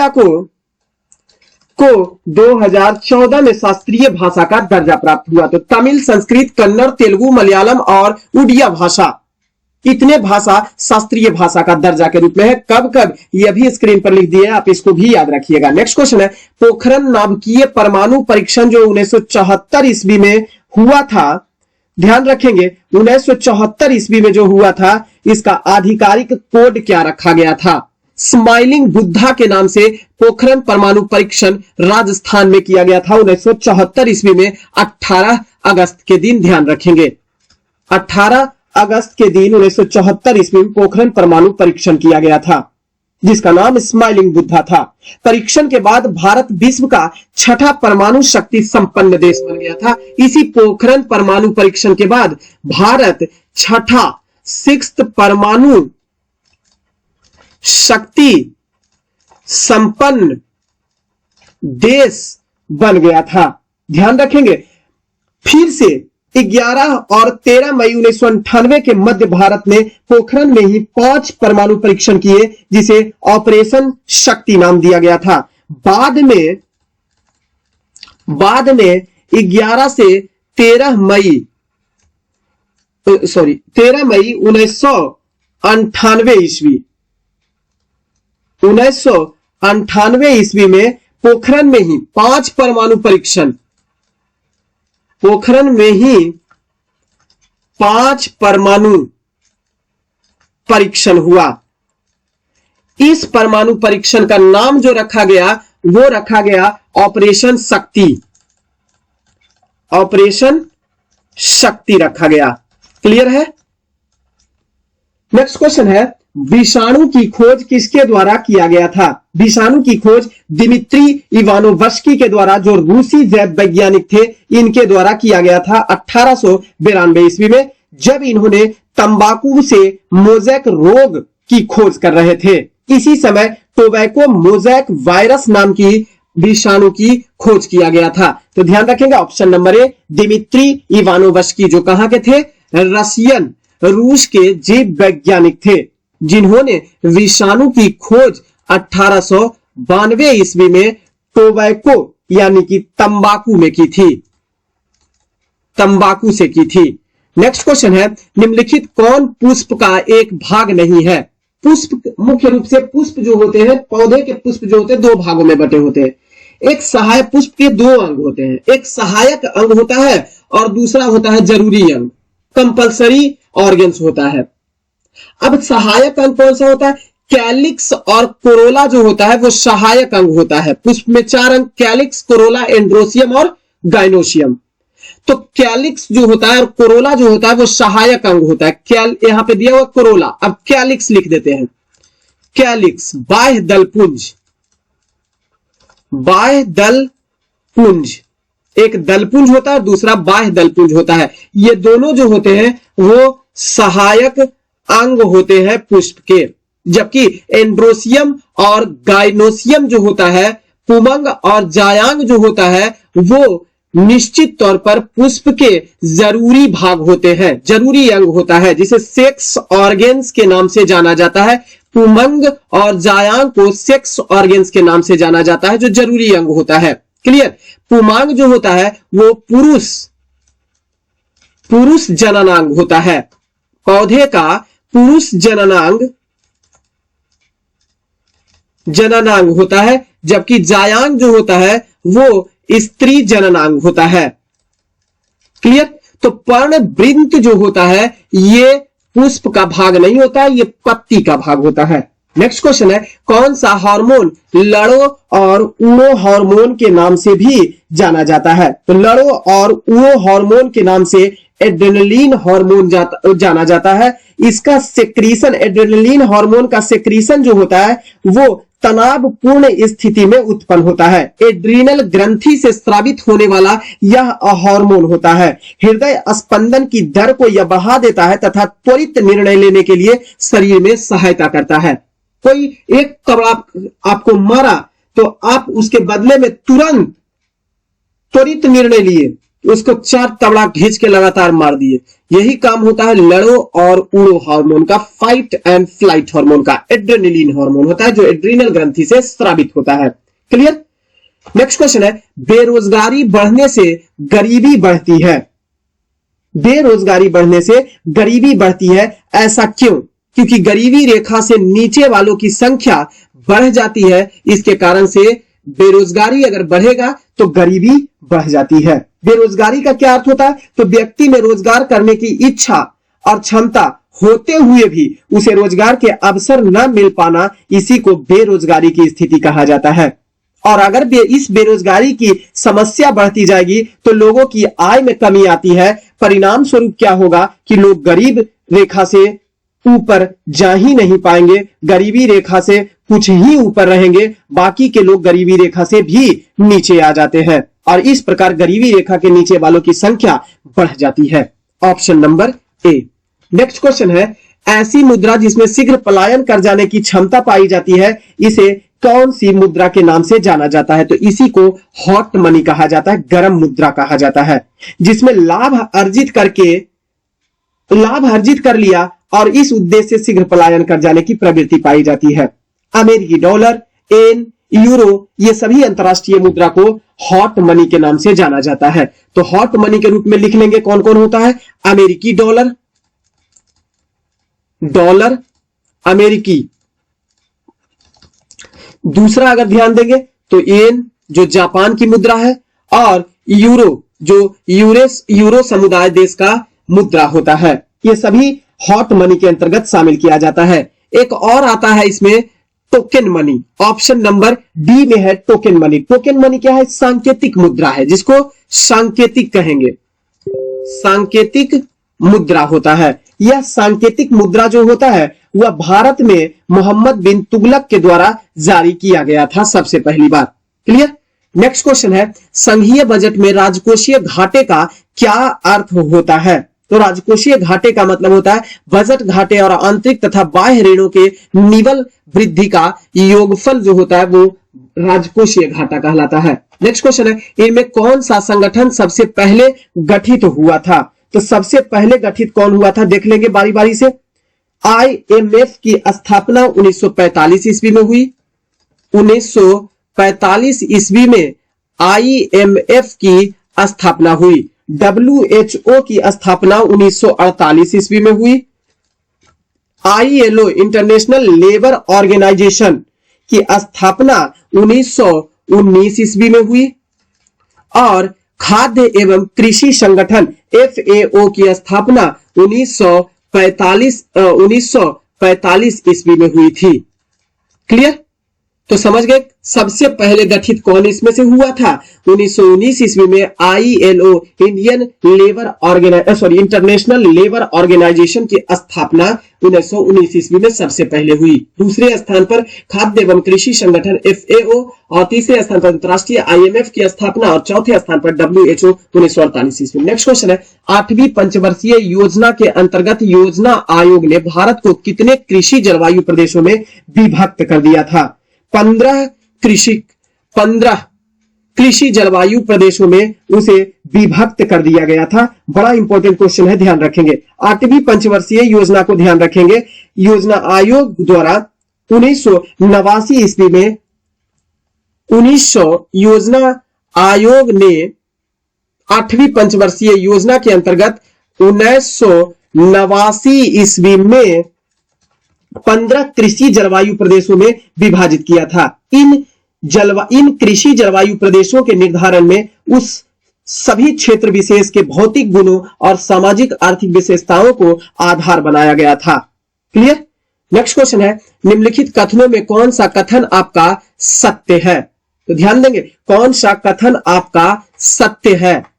को 2014 में शास्त्रीय भाषा का दर्जा प्राप्त हुआ। तो तमिल, संस्कृत, कन्नड़, तेलुगु, मलयालम और उड़िया भाषा, इतने भाषा शास्त्रीय भाषा का दर्जा के रूप में है। कब कब, ये भी स्क्रीन पर लिख दिए, आप इसको भी याद रखिएगा। नेक्स्ट क्वेश्चन है, पोखरण नाभिकीय परमाणु परीक्षण जो 1974 ईस्वी में हुआ था, ध्यान रखेंगे 1974 ईस्वी में जो हुआ था, इसका आधिकारिक कोड क्या रखा गया था? स्माइलिंग बुद्धा के नाम से पोखरण परमाणु परीक्षण राजस्थान में किया गया था 1974 ईस्वी में 18 अगस्त के दिन। ध्यान रखेंगे 18 अगस्त के दिन 1974 ईस्वी में पोखरण परमाणु परीक्षण किया गया था, जिसका नाम स्माइलिंग बुद्धा था। परीक्षण के बाद भारत विश्व का 6ठा परमाणु शक्ति संपन्न देश बन गया था। इसी पोखरण परमाणु परीक्षण के बाद भारत 6th परमाणु शक्ति संपन्न देश बन गया था। ध्यान रखेंगे, फिर से 11 और 13 मई 1998 के मध्य भारत ने पोखरण में ही 5 परमाणु परीक्षण किए, जिसे ऑपरेशन शक्ति नाम दिया गया था। बाद में 11 से 13 मई 1998 ईस्वी में पोखरण में ही 5 परमाणु परीक्षण, पोखरण में ही 5 परमाणु परीक्षण हुआ। इस परमाणु परीक्षण का नाम जो रखा गया वो रखा गया ऑपरेशन शक्ति, ऑपरेशन शक्ति रखा गया। क्लियर है? नेक्स्ट क्वेश्चन है, विषाणु की खोज किसके द्वारा किया गया था? विषाणु की खोज दिमित्री इवानोवस्की के द्वारा, जो रूसी जैव वैज्ञानिक थे, इनके द्वारा किया गया था 1892 ईस्वी में, जब इन्होंने तंबाकू से मोज़ेक रोग की खोज कर रहे थे। इसी समय टोबैको मोज़ेक वायरस नाम की विषाणु की खोज किया गया था। तो ध्यान रखेंगे option number A, Dmitri Ivanovsky, जो कहां के थे? रूस के जीव वैज्ञानिक थे, जिन्होंने विषाणु की खोज 1892 ईस्वी में टोबैको यानी कि तंबाकू में की थी, तंबाकू से की थी। नेक्स्ट क्वेश्चन है, निम्नलिखित कौन पुष्प का एक भाग नहीं है? पुष्प, मुख्य रूप से पुष्प जो होते हैं, पौधे के पुष्प जो होते हैं, 2 भागों में बटे होते हैं। एक सहायक पुष्प के 2 अंग होते हैं, एक सहायक अंग होता है और दूसरा होता है जरूरी अंग, कंपल्सरी ऑर्गन्स होता है। अब सहायक अंग कौन सा होता है? कैलिक्स और कोरोला जो होता है वो सहायक अंग होता है। पुष्प में 4 अंग, कैलिक्स, कोरोला, एंड्रोसियम और गाइनोसियम। तो कैलिक्स जो होता है और कोरोला जो होता है वो सहायक अंग होता है। यहां पे दिया हुआ कोरोला, अब कैलिक्स लिख देते हैं। कैलिक्स बाह्य दलपुंज, बाह्य दलपुंज, एक दलपुंज होता है, दूसरा बाह्य दलपुंज होता है। ये दोनों जो होते हैं वो सहायक अंग होते हैं पुष्प के, जबकि एंड्रोसियम और गाइनोसियम जो होता है, पुमंग और जायांग जो होता है, वो निश्चित तौर पर पुष्प के जरूरी भाग होते हैं, जरूरी अंग होता है, जिसे सेक्स ऑर्गन्स के नाम से जाना जाता है। पुमंग और जायांग को सेक्स ऑर्गन्स के नाम से जाना जाता है, जो जरूरी अंग होता है। क्लियर? पुमांग जो होता है वो पुरुष जननांग होता है, पौधे का पुरुष जननांग होता है, जबकि जायांग जो होता है वो स्त्री जननांग होता है। क्लियर? तो पर्णवृंत जो होता है ये पुष्प का भाग नहीं होता है, ये पत्ती का भाग होता है। नेक्स्ट क्वेश्चन है, कौन सा हार्मोन लड़ो और उड़ो हार्मोन के नाम से भी जाना जाता है? तो लड़ो और उड़ो हार्मोन के नाम से एड्रेनलिन हार्मोन जाना जाता है। इसका सेक्रीशन, एड्रेनलिन हार्मोन का सेक्रीशन जो होता है वो तनावपूर्ण स्थिति में उत्पन्न होता है। एड्रीनल ग्रंथि से स्रावित होने वाला यह हार्मोन होता है। हृदय स्पंदन की दर को यह बढ़ा देता है तथा त्वरित निर्णय लेने के लिए शरीर में सहायता करता है। कोई एक कपड़ा आपको मारा तो आप उसके बदले में तुरंत त्वरित निर्णय लिए, उसको 4 तबला खींच के लगातार मार दिए। यही काम होता है लड़ो और उड़ो हार्मोन का, फाइट एंड फ्लाइट हार्मोन का। एड्रेनलिन हार्मोन होता है जो एड्रीनल ग्रंथि से स्रावित होता है। क्लियर। नेक्स्ट क्वेश्चन है, बेरोजगारी बढ़ने से गरीबी बढ़ती है। बेरोजगारी बढ़ने से गरीबी बढ़ती है, ऐसा क्यों? क्योंकि गरीबी रेखा से नीचे वालों की संख्या बढ़ जाती है, इसके कारण से बेरोजगारी अगर बढ़ेगा तो गरीबी बढ़ जाती है। बेरोजगारी का क्या अर्थ होता है? तो व्यक्ति में रोजगार करने की इच्छा और क्षमता होते हुए भी उसे रोजगार के अवसर न मिल पाना, इसी को बेरोजगारी की स्थिति कहा जाता है। और अगर इस बेरोजगारी की समस्या बढ़ती जाएगी तो लोगों की आय में कमी आती है। परिणाम स्वरूप क्या होगा कि लोग गरीब रेखा से ऊपर जा ही नहीं पाएंगे, गरीबी रेखा से कुछ ही ऊपर रहेंगे, बाकी के लोग गरीबी रेखा से भी नीचे आ जाते हैं और इस प्रकार गरीबी रेखा के नीचे वालों की संख्या बढ़ जाती है। ऑप्शन नंबर ए। नेक्स्ट क्वेश्चन है, ऐसी मुद्रा जिसमें शीघ्र पलायन कर जाने की क्षमता पाई जाती है, इसे कौन सी मुद्रा के नाम से जाना जाता है? तो इसी को हॉट मनी कहा जाता है, गर्म मुद्रा कहा जाता है, जिसमें लाभ अर्जित कर लिया और इस उद्देश्य से शीघ्र पलायन कर जाने की प्रवृत्ति पाई जाती है। अमेरिकी डॉलर, येन, यूरो, ये सभी अंतरराष्ट्रीय मुद्रा को हॉट मनी के नाम से जाना जाता है। तो हॉट मनी के रूप में लिख लेंगे कौन कौन होता है? अमेरिकी डॉलर, डॉलर अमेरिकी। दूसरा अगर ध्यान देंगे तो येन जो जापान की मुद्रा है, और यूरो जो यूरो समुदाय देश का मुद्रा होता है। ये सभी हॉट मनी के अंतर्गत शामिल किया जाता है। एक और आता है इसमें token money. Option number D में है टोकन मनी। टोकन मनी क्या है? सांकेतिक मुद्रा है, जिसको सांकेतिक कहेंगे, सांकेतिक मुद्रा होता है। यह सांकेतिक मुद्रा जो होता है वह भारत में मोहम्मद बिन तुगलक के द्वारा जारी किया गया था सबसे पहली बार। क्लियर। नेक्स्ट क्वेश्चन है, संघीय बजट में राजकोषीय घाटे का क्या अर्थ होता है? तो राजकोषीय घाटे का मतलब होता है बजट घाटे और आंतरिक तथा बाह्य ऋणों के निवल वृद्धि का योगफल जो होता है वो राजकोषीय घाटा कहलाता है। नेक्स्ट क्वेश्चन है, इनमें कौन सा संगठन सबसे पहले गठित हुआ था? तो सबसे पहले गठित कौन हुआ था देख लेंगे बारी बारी से। IMF की स्थापना 1945 ईस्वी में हुई। 1945 ईस्वी में IMF की स्थापना हुई। WHO की स्थापना 1948 ईस्वी में हुई। ILO इंटरनेशनल लेबर ऑर्गेनाइजेशन की स्थापना 1919 ईस्वी में हुई और खाद्य एवं कृषि संगठन FAO की स्थापना 1945 ईस्वी में हुई थी। क्लियर। तो समझ गए सबसे पहले गठित कौन इसमें से हुआ था? 1919 ईस्वी में ILO इंटरनेशनल लेबर ऑर्गेनाइजेशन की स्थापना 1919 ईस्वी में सबसे पहले हुई। दूसरे स्थान पर खाद्य एवं कृषि संगठन FAO और तीसरे स्थान पर अंतरराष्ट्रीय IMF की स्थापना और चौथे स्थान पर WHO 1948 ईस्वी। नेक्स्ट क्वेश्चन है, 8वीं पंचवर्षीय योजना के अंतर्गत योजना आयोग ने भारत को कितने कृषि जलवायु प्रदेशों में विभक्त कर दिया था? 15 कृषि जलवायु प्रदेशों में उसे विभक्त कर दिया गया था। बड़ा इंपॉर्टेंट क्वेश्चन है, ध्यान रखेंगे। 8वीं पंचवर्षीय योजना को ध्यान रखेंगे। योजना आयोग द्वारा 1989 ईस्वी में योजना आयोग ने 8वीं पंचवर्षीय योजना के अंतर्गत 1989 ईस्वी में 15 कृषि जलवायु प्रदेशों में विभाजित किया था। इन कृषि जलवायु प्रदेशों के निर्धारण में उस सभी क्षेत्र विशेष के भौतिक गुणों और सामाजिक आर्थिक विशेषताओं को आधार बनाया गया था। क्लियर। नेक्स्ट क्वेश्चन है, निम्नलिखित कथनों में कौन सा कथन आपका सत्य है? तो ध्यान देंगे, कौन सा कथन आपका सत्य है?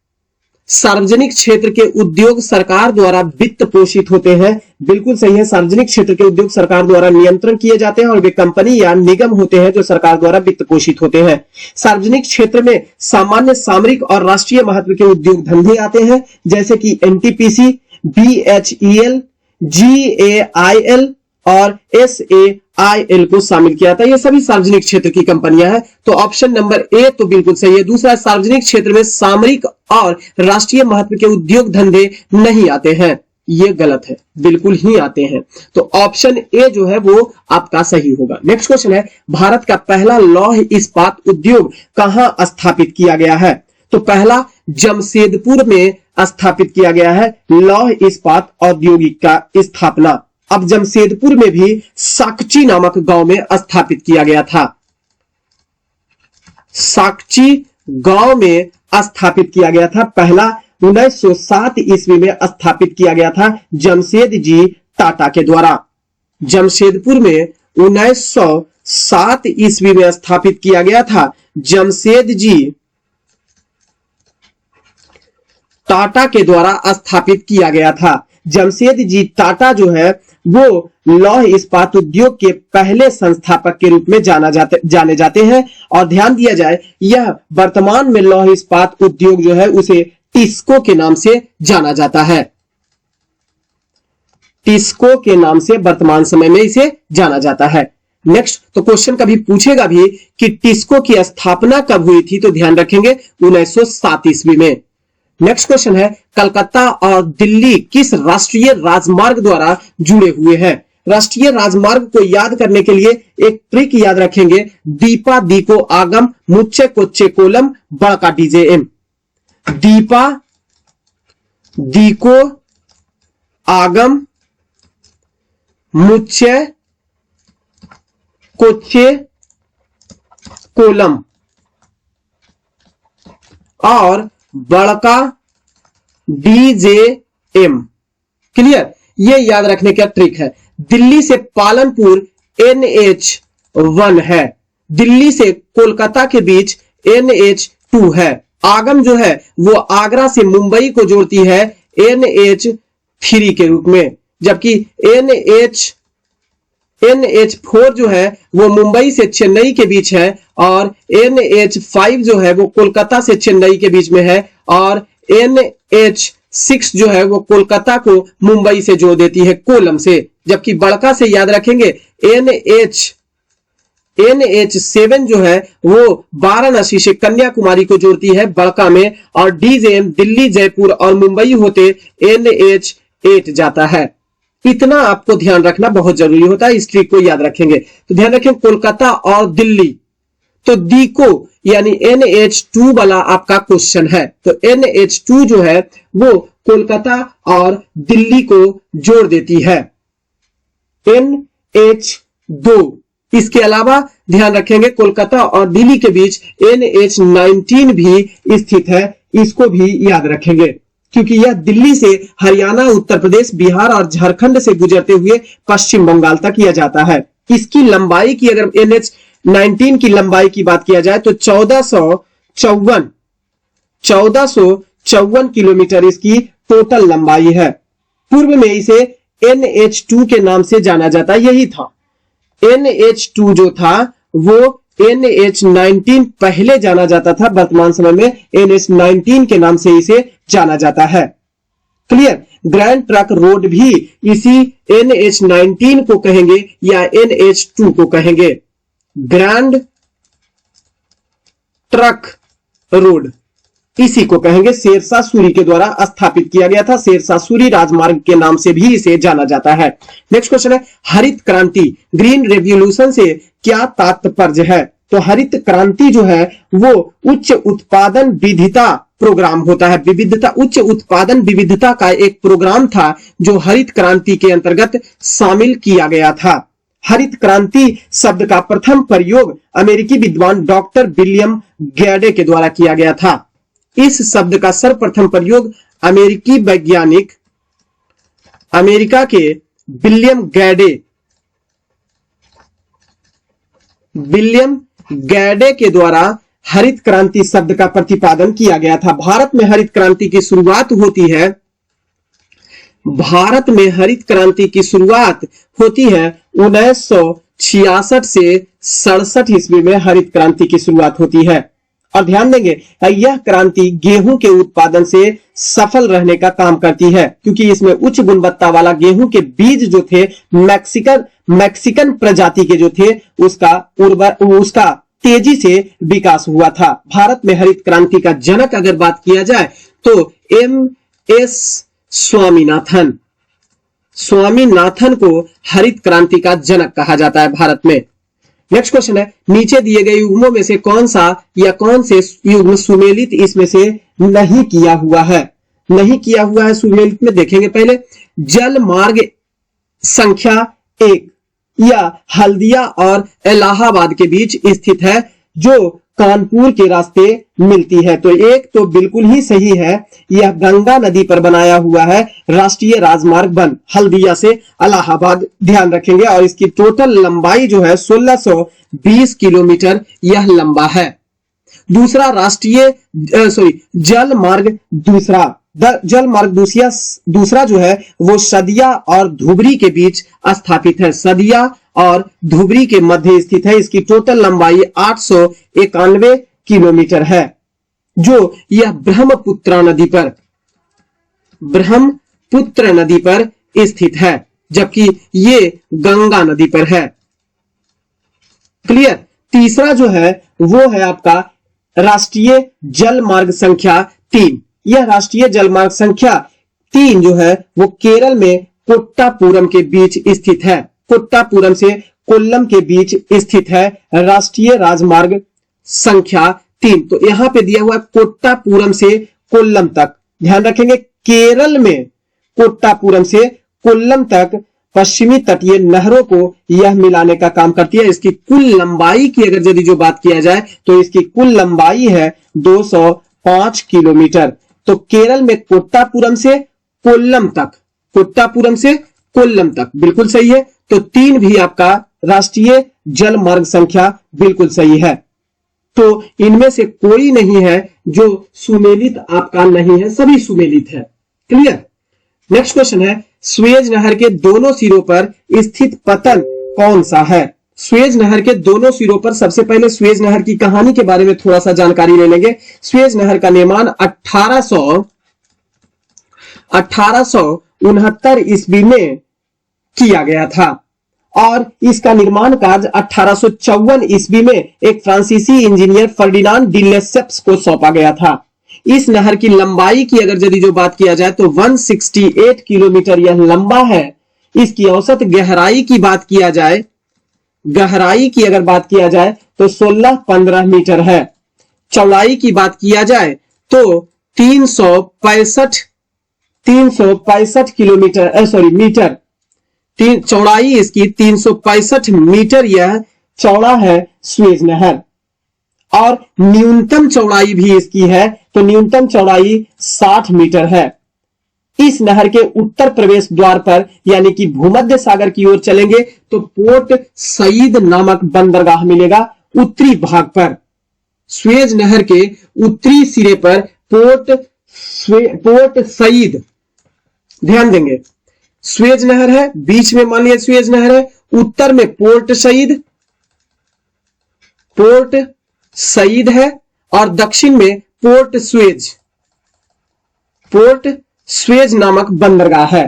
सार्वजनिक क्षेत्र के उद्योग सरकार द्वारा वित्त पोषित होते हैं। बिल्कुल सही है, सार्वजनिक क्षेत्र के उद्योग सरकार द्वारा नियंत्रण किए जाते हैं और वे कंपनी या निगम होते हैं जो सरकार द्वारा वित्त पोषित होते हैं। सार्वजनिक क्षेत्र में सामान्य सामरिक और राष्ट्रीय महत्व के उद्योग धंधे आते हैं, जैसे कि NTPC, BHEL, GAIL, और SAIL को शामिल किया था। ये सभी सार्वजनिक क्षेत्र की कंपनियां हैं। तो ऑप्शन नंबर ए तो बिल्कुल सही है। दूसरा, सार्वजनिक क्षेत्र में सामरिक और राष्ट्रीय महत्व के उद्योग धंधे नहीं आते हैं। ये गलत है, बिल्कुल ही आते हैं। तो ऑप्शन ए जो है वो आपका सही होगा। नेक्स्ट क्वेश्चन है, भारत का पहला लौह इस्पात उद्योग कहां स्थापित किया गया है? तो पहला जमशेदपुर में स्थापित किया गया है लौह इस्पात औद्योगिक का स्थापना। अब जमशेदपुर में भी साकची नामक गांव में स्थापित किया गया था। साकची गांव में स्थापित किया गया था। पहला 1907 ईस्वी में स्थापित किया गया था जमशेद जी टाटा के द्वारा। जमशेदपुर में 1907 ईस्वी में स्थापित किया गया था जमशेद जी टाटा के द्वारा स्थापित किया गया था। जमशेद जी टाटा जो है वो लौह इस्पात उद्योग के पहले संस्थापक के रूप में जाने जाते हैं। और ध्यान दिया जाए, यह वर्तमान में लौह इस्पात उद्योग जो है उसे टिस्को के नाम से जाना जाता है। टिस्को के नाम से वर्तमान समय में इसे जाना जाता है। नेक्स्ट, तो क्वेश्चन कभी पूछेगा भी कि टिस्को की स्थापना कब हुई थी, तो ध्यान रखेंगे 1907 ईस्वी में। नेक्स्ट क्वेश्चन है, कलकत्ता और दिल्ली किस राष्ट्रीय राजमार्ग द्वारा जुड़े हुए हैं? राष्ट्रीय राजमार्ग को याद करने के लिए एक ट्रिक याद रखेंगे, दीपा दीको आगम मुच्चे कोच्चे कोलम बड़का DJM। दीपा दीको आगम मुच्चे कोच्चे कोलम और बड़का DJM। क्लियर? ये याद रखने का ट्रिक है। दिल्ली से पालनपुर NH1 है। दिल्ली से कोलकाता के बीच NH2 है। आगम जो है वो आगरा से मुंबई को जोड़ती है NH3 के रूप में, जबकि NH4 जो है वो मुंबई से चेन्नई के बीच है और NH5 जो है वो कोलकाता से चेन्नई के बीच में है और NH6 जो है वो कोलकाता को मुंबई से जोड़ देती है कोलम से। जबकि बड़का से याद रखेंगे NH7 जो है वो वाराणसी से कन्याकुमारी को जोड़ती है बड़का में, और DJM दिल्ली, जयपुर और मुंबई होते NH8 जाता है। इतना आपको ध्यान रखना बहुत जरूरी होता है, इस ट्रिक को याद रखेंगे। तो ध्यान रखें, कोलकाता और दिल्ली, तो दीको यानी NH2 वाला आपका क्वेश्चन है। तो NH2 जो है वो कोलकाता और दिल्ली को जोड़ देती है, NH2। इसके अलावा ध्यान रखेंगे कोलकाता और दिल्ली के बीच NH19 भी स्थित है, इसको भी याद रखेंगे क्योंकि यह दिल्ली से हरियाणा, उत्तर प्रदेश, बिहार और झारखंड से गुजरते हुए पश्चिम बंगाल तक किया जाता है। इसकी लंबाई की अगर NH19 की लंबाई की बात किया जाए तो 1454 किलोमीटर इसकी टोटल लंबाई है। पूर्व में इसे NH2 के नाम से जाना जाता, यही था। NH2 जो था वो NH19 पहले जाना जाता था, वर्तमान समय में NH19 के नाम से इसे जाना जाता है। क्लियर? ग्रैंड ट्रक रोड भी इसी NH19 को कहेंगे या NH2 को कहेंगे। ग्रैंड ट्रक रोड इसी को कहेंगे। शेरशाह सूरी के द्वारा स्थापित किया गया था। शेरशाह सूरी राजमार्ग के नाम से भी इसे जाना जाता है। नेक्स्ट क्वेश्चन है, हरित क्रांति ग्रीन रेवोल्यूशन से क्या तात्पर्य है? तो हरित क्रांति जो है वो उच्च उत्पादन विविधता प्रोग्राम होता है। विविधता, उच्च उत्पादन विविधता का एक प्रोग्राम था जो हरित क्रांति के अंतर्गत शामिल किया गया था। हरित क्रांति शब्द का प्रथम प्रयोग अमेरिकी विद्वान डॉक्टर विलियम गैडे के द्वारा किया गया था। इस शब्द का सर्वप्रथम प्रयोग अमेरिकी वैज्ञानिक अमेरिका के विलियम गैडे के द्वारा हरित क्रांति शब्द का प्रतिपादन किया गया था। भारत में हरित क्रांति की शुरुआत होती है 1966 से 67 ईस्वी में हरित क्रांति की शुरुआत होती है। और ध्यान देंगे, यह क्रांति गेहूं के उत्पादन से सफल रहने का काम करती है क्योंकि इसमें उच्च गुणवत्ता वाला गेहूं के बीज जो थे मैक्सिकन प्रजाति के जो थे उसका तेजी से विकास हुआ था। भारत में हरित क्रांति का जनक अगर बात किया जाए तो एम.एस. स्वामीनाथन को हरित क्रांति का जनक कहा जाता है भारत में। नेक्स्ट क्वेश्चन है, नीचे दिए गए युग्मों में से कौन सा या कौन से युग्म सुमेलित इसमें से नहीं किया हुआ है? नहीं किया हुआ है सुमेलित में, देखेंगे पहले। जल मार्ग संख्या 1 या हल्दिया और इलाहाबाद के बीच स्थित है, जो कानपुर के रास्ते मिलती है। तो एक तो बिल्कुल ही सही है, यह गंगा नदी पर बनाया हुआ है राष्ट्रीय राजमार्ग 1 हल्दिया से इलाहाबाद, ध्यान रखेंगे। और इसकी टोटल लंबाई जो है 1620 किलोमीटर यह लंबा है। दूसरा जल मार्ग दूसरा जो है वो सदिया और धुबरी के बीच स्थापित है। सदिया और धुबरी के मध्य स्थित है। इसकी टोटल लंबाई 891 किलोमीटर है, जो यह ब्रह्मपुत्र नदी पर स्थित है, जबकि ये गंगा नदी पर है। क्लियर। तीसरा जो है वो है आपका राष्ट्रीय जल मार्ग संख्या 3। यह राष्ट्रीय जल मार्ग संख्या 3 जो है वो केरल में कोट्टापुरम के बीच स्थित है। कोट्टापुरम से कोल्लम के बीच स्थित है राष्ट्रीय राजमार्ग संख्या 3। तो यहां पे दिया हुआ है कोट्टापुरम से कोल्लम तक, ध्यान रखेंगे। केरल में कोट्टापुरम से कोल्लम तक पश्चिमी तटीय नहरों को यह मिलाने का काम करती है। इसकी कुल लंबाई की अगर यदि जो बात किया जाए तो इसकी कुल लंबाई है 205 किलोमीटर। तो केरल में कोट्टापुरम से कोल्लम तक बिल्कुल सही है। तो 3 भी आपका राष्ट्रीय जल मार्ग संख्या बिल्कुल सही है। तो इनमें से कोई नहीं है जो सुमेलित आपका नहीं है, सभी सुमेलित है। क्लियर। नेक्स्ट क्वेश्चन है, सुएज नहर के दोनों सिरों पर स्थित पतन कौन सा है? सुएज नहर के दोनों सिरों पर, सबसे पहले सुएज नहर की कहानी के बारे में थोड़ा सा जानकारी ले लेंगे। सुएज नहर का निर्माण 1869 ईस्वी में किया गया था और इसका निर्माण कार्य 1854 ईस्वी में एक फ्रांसीसी इंजीनियर फर्डिनांड डी लेसेप्स को सौंपा गया था। इस नहर की लंबाई की अगर यदि जो बात किया जाए तो 168 किलोमीटर यह लंबा है। इसकी औसत गहराई की बात किया जाए, अगर बात किया जाए तो 16-15 मीटर है। चौड़ाई की बात किया जाए तो 365 मीटर, चौड़ाई इसकी 365 मीटर यह चौड़ा है सुएज नहर। और न्यूनतम चौड़ाई भी इसकी है, तो न्यूनतम चौड़ाई 60 मीटर है। इस नहर के उत्तर प्रवेश द्वार पर यानी कि भूमध्य सागर की ओर चलेंगे तो पोर्ट सईद नामक बंदरगाह मिलेगा उत्तरी भाग पर। सुएज नहर के उत्तरी सिरे पर पोर्ट सईद, ध्यान देंगे, सुएज नहर है, बीच में मान लिया सुएज नहर है, उत्तर में पोर्ट सईद है और दक्षिण में पोर्ट स्वेज नामक बंदरगाह है।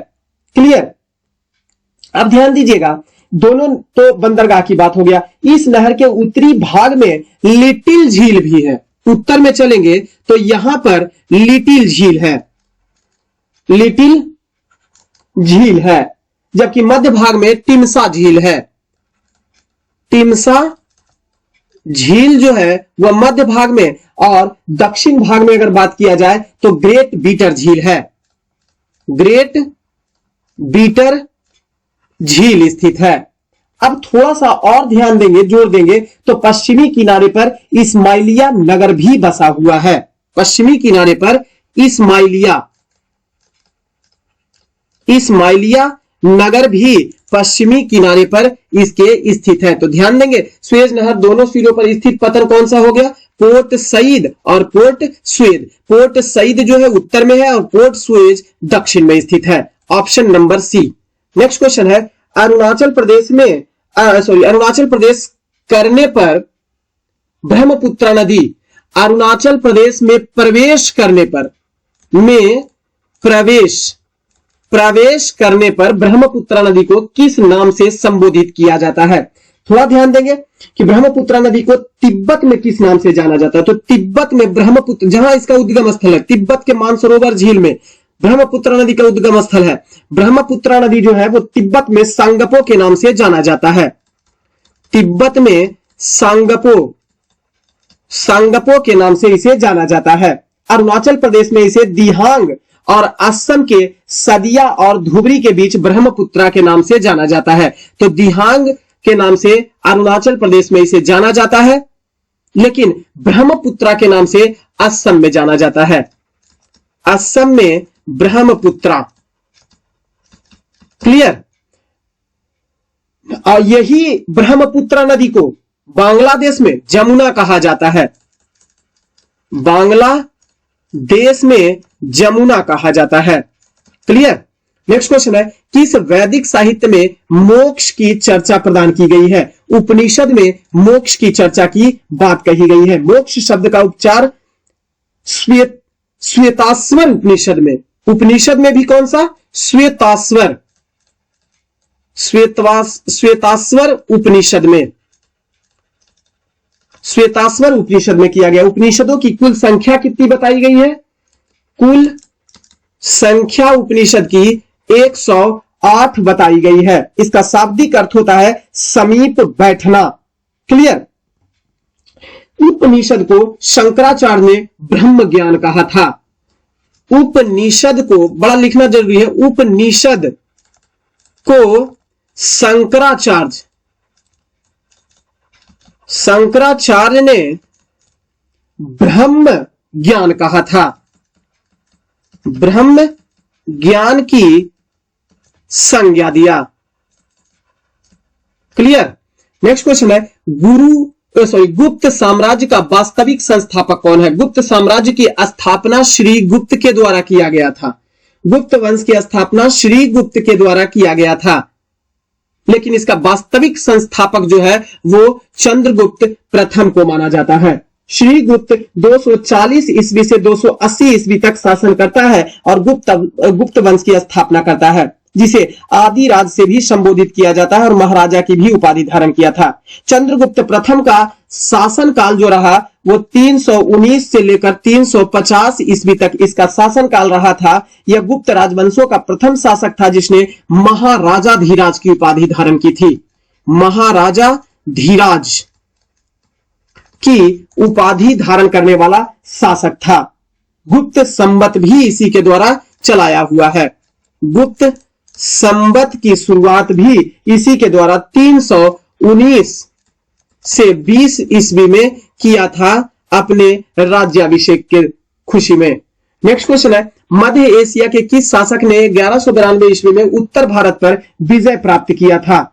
क्लियर। अब ध्यान दीजिएगा, दोनों तो बंदरगाह की बात हो गया। इस नहर के उत्तरी भाग में लिटिल झील भी है। उत्तर में चलेंगे तो यहां पर लिटिल झील है, जबकि मध्य भाग में टिमसा झील है। टिमसा झील जो है वह मध्य भाग में, और दक्षिण भाग में अगर बात किया जाए तो ग्रेट बीटर झील है। ग्रेट बीटर झील स्थित है। अब थोड़ा सा और ध्यान देंगे, जोर देंगे तो पश्चिमी किनारे पर इस्माइलिया नगर भी बसा हुआ है। पश्चिमी किनारे पर इस्माइलिया नगर भी पश्चिमी किनारे पर इसके स्थित है। तो ध्यान देंगे, सुएज नहर दोनों सिरों पर स्थित पतन कौन सा हो गया? पोर्ट सईद और पोर्ट स्वेद। पोर्ट सईद जो है उत्तर में है और पोर्ट स्वेज दक्षिण में स्थित है। Option number C. Next question है, अरुणाचल प्रदेश करने पर ब्रह्मपुत्र नदी अरुणाचल प्रदेश में प्रवेश करने पर प्रवेश करने पर ब्रह्मपुत्र नदी को किस नाम से संबोधित किया जाता है? थोड़ा ध्यान देंगे कि ब्रह्मपुत्र नदी को तिब्बत में किस नाम से जाना जाता है। तो तिब्बत में ब्रह्मपुत्र, जहां इसका उद्गम स्थल है, तिब्बत के मानसरोवर झील में ब्रह्मपुत्र नदी का उद्गम स्थल है। ब्रह्मपुत्र नदी जो है वो तिब्बत में सांगपो के नाम से जाना जाता है। तिब्बत में सांगपो के नाम से इसे जाना जाता है। अरुणाचल प्रदेश में इसे दिहांग और असम के सदिया और धुबरी के बीच ब्रह्मपुत्रा के नाम से जाना जाता है। तो दिहांग के नाम से अरुणाचल प्रदेश में इसे जाना जाता है, लेकिन ब्रह्मपुत्रा के नाम से असम में जाना जाता है। असम में ब्रह्मपुत्रा। क्लियर? और यही ब्रह्मपुत्रा नदी को बांग्लादेश में जमुना कहा जाता है। बांग्लादेश में जमुना कहा जाता है। क्लियर? नेक्स्ट क्वेश्चन है, किस वैदिक साहित्य में मोक्ष की चर्चा प्रदान की गई है? उपनिषद में मोक्ष की चर्चा की बात कही गई है। मोक्ष शब्द का उच्चार श्वेताश्वर उपनिषद में भी कौन सा? श्वेताश्वर उपनिषद में, श्वेताश्वर उपनिषद में किया गया। उपनिषदों की कुल संख्या कितनी बताई गई है? कुल संख्या उपनिषद की 108 बताई गई है। इसका शाब्दिक अर्थ होता है समीप बैठना। क्लियर? उपनिषद को शंकराचार्य ने ब्रह्म ज्ञान कहा था। उपनिषद को बड़ा लिखना जरूरी है। उपनिषद को शंकराचार्य ने ब्रह्म ज्ञान कहा था। ब्रह्म ज्ञान की संज्ञा दिया। क्लियर? नेक्स्ट क्वेश्चन है, गुप्त साम्राज्य का वास्तविक संस्थापक कौन है? गुप्त साम्राज्य की स्थापना श्री गुप्त के द्वारा किया गया था। गुप्त वंश की स्थापना श्री गुप्त के द्वारा किया गया था, लेकिन इसका वास्तविक संस्थापक जो है वो चंद्रगुप्त प्रथम को माना जाता है। श्री गुप्त 240 ईस्वी से 280 ईस्वी तक शासन करता है और गुप्त वंश की स्थापना करता है, जिसे आदि राज से भी संबोधित किया जाता है और महाराजा की भी उपाधि धारण किया था। चंद्रगुप्त प्रथम का शासन काल जो रहा वो 319 से लेकर 350 ईस्वी तक इसका शासन काल रहा था। यह गुप्त राजवंशों का प्रथम शासक था जिसने महाराजा धीराज की उपाधि धारण की थी। महाराजा धीराज की उपाधि धारण करने वाला शासक था। गुप्त संवत भी इसी के द्वारा चलाया हुआ है। गुप्त संवत की शुरुआत भी इसी के द्वारा 319 से 20 ईस्वी में किया था, अपने राज्याभिषेक के खुशी में। नेक्स्ट क्वेश्चन है, मध्य एशिया के किस शासक ने 1192 ईस्वी में उत्तर भारत पर विजय प्राप्त किया था?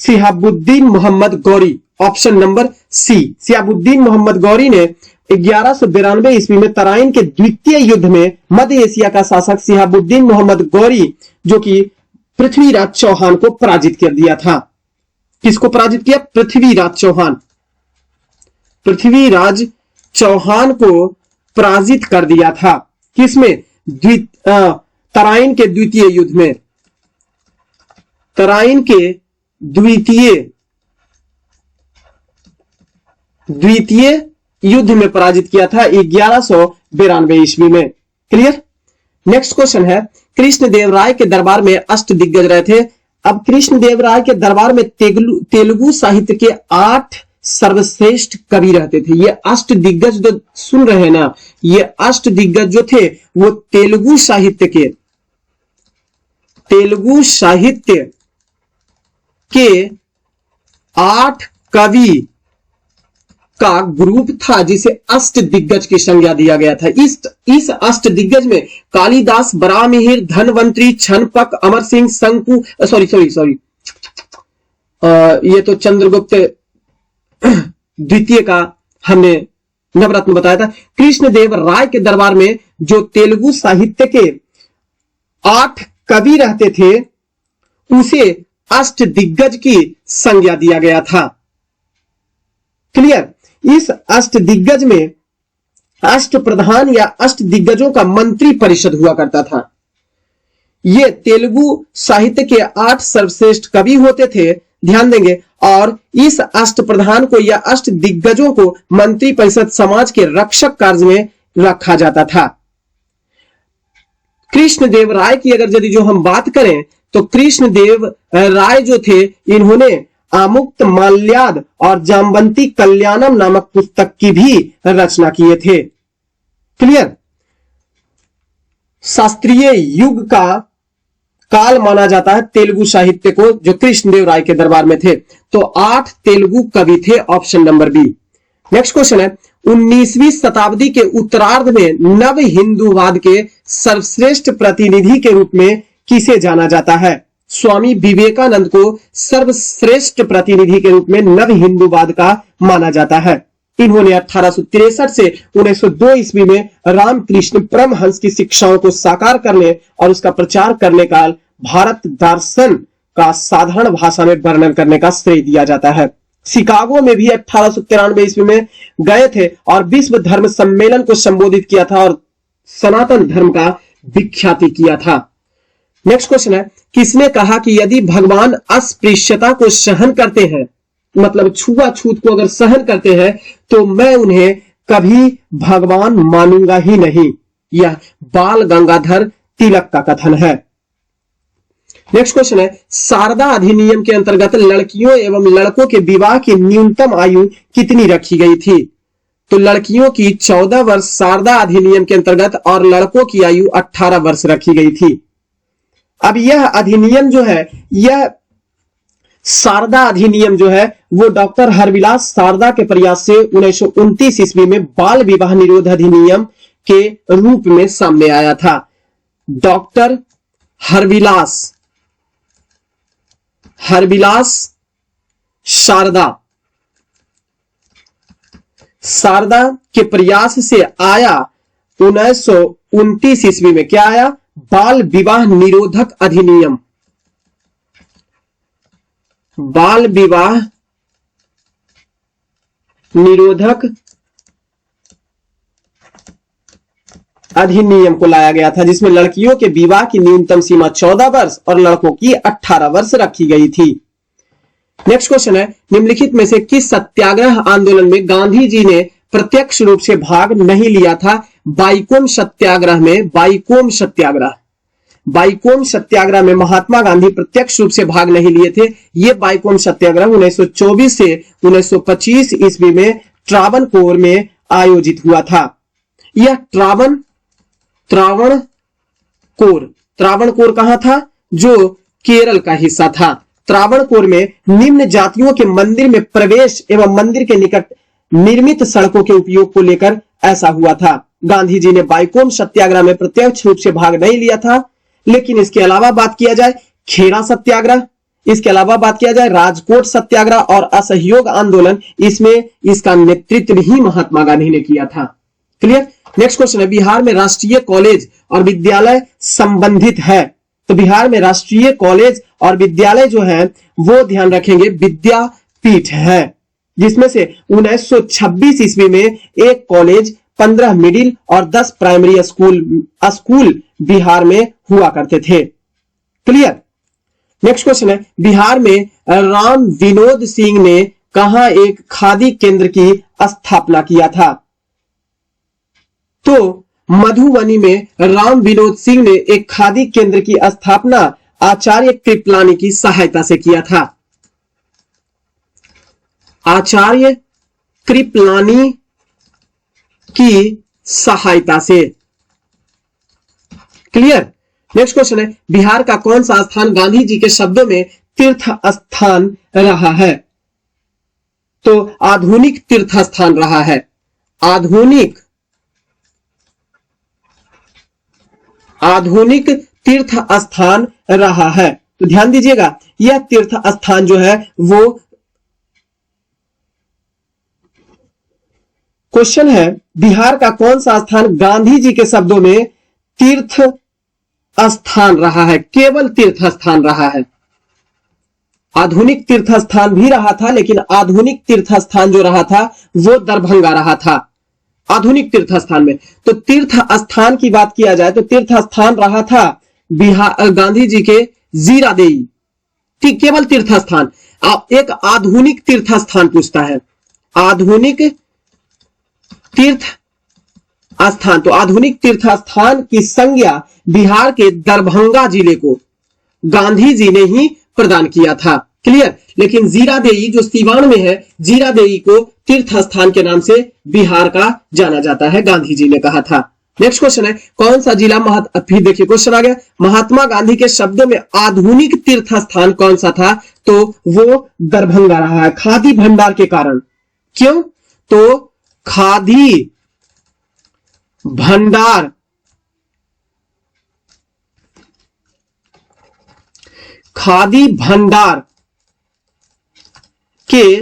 Shihabuddin Mohammad Ghori. Option number C, Shihabuddin Mohammad Ghori ने 1192 ईस्वी में तराइन के द्वितीय युद्ध में मध्य एशिया का शासक शिहाबुद्दीन मोहम्मद गौरी, जो कि पृथ्वीराज चौहान को पराजित कर दिया था। किसको पराजित किया? पृथ्वीराज चौहान। पृथ्वीराज चौहान को पराजित कर दिया था। किसमें? तराइन के द्वितीय युद्ध में। तराइन के द्वितीय युद्ध में पराजित किया था 1192 ईस्वी में। क्लियर? नेक्स्ट क्वेश्चन है, कृष्णदेवराय के दरबार में अष्ट दिग्गज रहे थे। अब कृष्णदेवराय के दरबार में तेलुगु साहित्य के 8 सर्वश्रेष्ठ कवि रहते थे। ये अष्ट दिग्गज जो सुन रहे हैं ना, ये अष्ट दिग्गज जो थे वो तेलुगु साहित्य के 8 कवि का ग्रुप था जिसे अष्ट दिग्गज की संज्ञा दिया गया था। इस अष्ट दिग्गज में कालिदास, बराहमिहिर, धनवंतरी, छनपक, अमर सिंह, शंकु, सॉरी ये तो चंद्रगुप्त द्वितीय का हमने नवरत्न बताया था। कृष्णदेव राय के दरबार में जो तेलुगु साहित्य के 8 कवि रहते थे उसे अष्ट दिग्गज की संज्ञा दिया गया था। क्लियर? इस अष्ट दिग्गज में अष्ट प्रधान या अष्ट दिग्गजों का मंत्री परिषद हुआ करता था। ये तेलुगु साहित्य के 8 सर्वश्रेष्ठ कवि होते थे, ध्यान देंगे। और इस अष्टप्रधान को या अष्ट दिग्गजों को मंत्री परिषद समाज के रक्षक कार्य में रखा जाता था। कृष्णदेव राय की अगर यदि जो हम बात करें तो कृष्णदेव राय जो थे, इन्होंने आमुक्त माल्याद और जामवंती कल्याणम नामक पुस्तक की भी रचना किए थे। क्लियर। शास्त्रीय युग का काल माना जाता है तेलुगु साहित्य को, जो कृष्णदेव राय के दरबार में थे। तो 8 तेलुगु कवि थे, option number B. Next question है, 19वीं शताब्दी के उत्तरार्ध में नव हिंदूवाद के सर्वश्रेष्ठ प्रतिनिधि के रूप में किसे जाना जाता है? स्वामी विवेकानंद को सर्वश्रेष्ठ प्रतिनिधि के रूप में नव हिंदूवाद का माना जाता है। इन्होंने 1863 से 1902 ईस्वी में रामकृष्ण परमहंस की शिक्षाओं को साकार करने और उसका प्रचार करने का भारत दर्शन का साधारण भाषा में वर्णन करने का श्रेय दिया जाता है। शिकागो में भी 1893 ईस्वी में गए थे और विश्व धर्म सम्मेलन को संबोधित किया था और सनातन धर्म का विख्याति किया था। नेक्स्ट क्वेश्चन है, किसने कहा कि यदि भगवान अस्पृश्यता को सहन करते हैं, मतलब छुआछूत को अगर सहन करते हैं, तो मैं उन्हें कभी भगवान मानूंगा ही नहीं? यह बाल गंगाधर तिलक का कथन है। नेक्स्ट क्वेश्चन है, शारदा अधिनियम के अंतर्गत लड़कियों एवं लड़कों के विवाह की न्यूनतम आयु कितनी रखी गई थी? तो लड़कियों की 14 वर्ष शारदा अधिनियम के अंतर्गत और लड़कों की आयु 18 वर्ष रखी गई थी। अब यह अधिनियम जो है, यह शारदा अधिनियम जो है वो डॉक्टर हरविलास शारदा के प्रयास से 1929 ईस्वी में बाल विवाह निरोध अधिनियम के रूप में सामने आया था। डॉक्टर हरविलास शारदा के प्रयास से आया 1929 ईस्वी में क्या आया? बाल विवाह निरोधक अधिनियम। बाल विवाह निरोधक अधिनियम को लाया गया था, जिसमें लड़कियों के विवाह की न्यूनतम सीमा 14 वर्ष और लड़कों की 18 वर्ष रखी गई थी। नेक्स्ट क्वेश्चन है, निम्नलिखित में से किस सत्याग्रह आंदोलन में गांधी जी ने प्रत्यक्ष रूप से भाग नहीं लिया था? बाइकोम सत्याग्रह में, बाइकोम सत्याग्रह में महात्मा गांधी प्रत्यक्ष रूप से भाग नहीं लिए थे। यह बाइकोम सत्याग्रह 1924 से 1925 ईस्वी में त्रावणकोर में आयोजित हुआ था। यह त्रावणकोर कहां था? जो केरल का हिस्सा था। त्रावणकोर में निम्न जातियों के मंदिर में प्रवेश एवं मंदिर के निकट निर्मित सड़कों के उपयोग को लेकर ऐसा हुआ था। गांधी जी ने बाइकोम सत्याग्रह में प्रत्यक्ष रूप से भाग नहीं लिया था, लेकिन इसके अलावा बात किया जाए खेड़ा सत्याग्रह, इसके अलावा बात किया जाए राजकोट सत्याग्रह और असहयोग आंदोलन, इसमें इसका नेतृत्व ही महात्मा गांधी ने किया था। क्लियर। नेक्स्ट क्वेश्चन है, बिहार में राष्ट्रीय कॉलेज और विद्यालय संबंधित है। तो बिहार में राष्ट्रीय कॉलेज और विद्यालय जो है वो ध्यान रखेंगे विद्यापीठ है, जिसमें से 1926 ईस्वी में एक कॉलेज, 15 मिडिल और 10 प्राइमरी स्कूल बिहार में हुआ करते थे। क्लियर। नेक्स्ट क्वेश्चन है, बिहार में राम विनोद सिंह ने कहां एक खादी केंद्र की स्थापना किया था? तो मधुबनी में राम विनोद सिंह ने एक खादी केंद्र की स्थापना आचार्य कृपलानी की सहायता से किया था। आचार्य कृपलानी की सहायता से। क्लियर। नेक्स्ट क्वेश्चन है, बिहार का कौन सा स्थान गांधी जी के शब्दों में तीर्थ स्थान रहा है? तो आधुनिक तीर्थ स्थान रहा है। आधुनिक तीर्थ स्थान रहा है। तो ध्यान दीजिएगा, यह तीर्थ स्थान जो है वो क्वेश्चन है, बिहार का कौन सा स्थान गांधी जी के शब्दों में तीर्थ स्थान रहा है? केवल तीर्थ स्थान रहा है। आधुनिक तीर्थ स्थान भी रहा था, लेकिन आधुनिक तीर्थ स्थान जो रहा था वो दरभंगा रहा था आधुनिक तीर्थ स्थान में। तो तीर्थ स्थान की बात किया जाए तो तीर्थ स्थान रहा था बिहार गांधी जी के जीरादेई, ठीक, केवल तीर्थ स्थान। आप एक आधुनिक तीर्थ स्थान पूछता है, आधुनिक तीर्थ स्थान, तो आधुनिक तीर्थ स्थान की संज्ञा बिहार के दरभंगा जिले को गांधी जी ने ही प्रदान किया था, क्लियर। लेकिन जीरादेई जो सीवान में है, जीरादेई को तीर्थ स्थान के नाम से बिहार का जाना जाता है, गांधी जी ने कहा था। नेक्स्ट क्वेश्चन है, कौन सा जिला फिर देखिए क्वेश्चन आ गया, महात्मा गांधी के शब्दों में आधुनिक तीर्थ स्थान कौन सा था, तो वो दरभंगा रहा है, खादी भंडार के कारण। क्यों, तो खादी भंडार के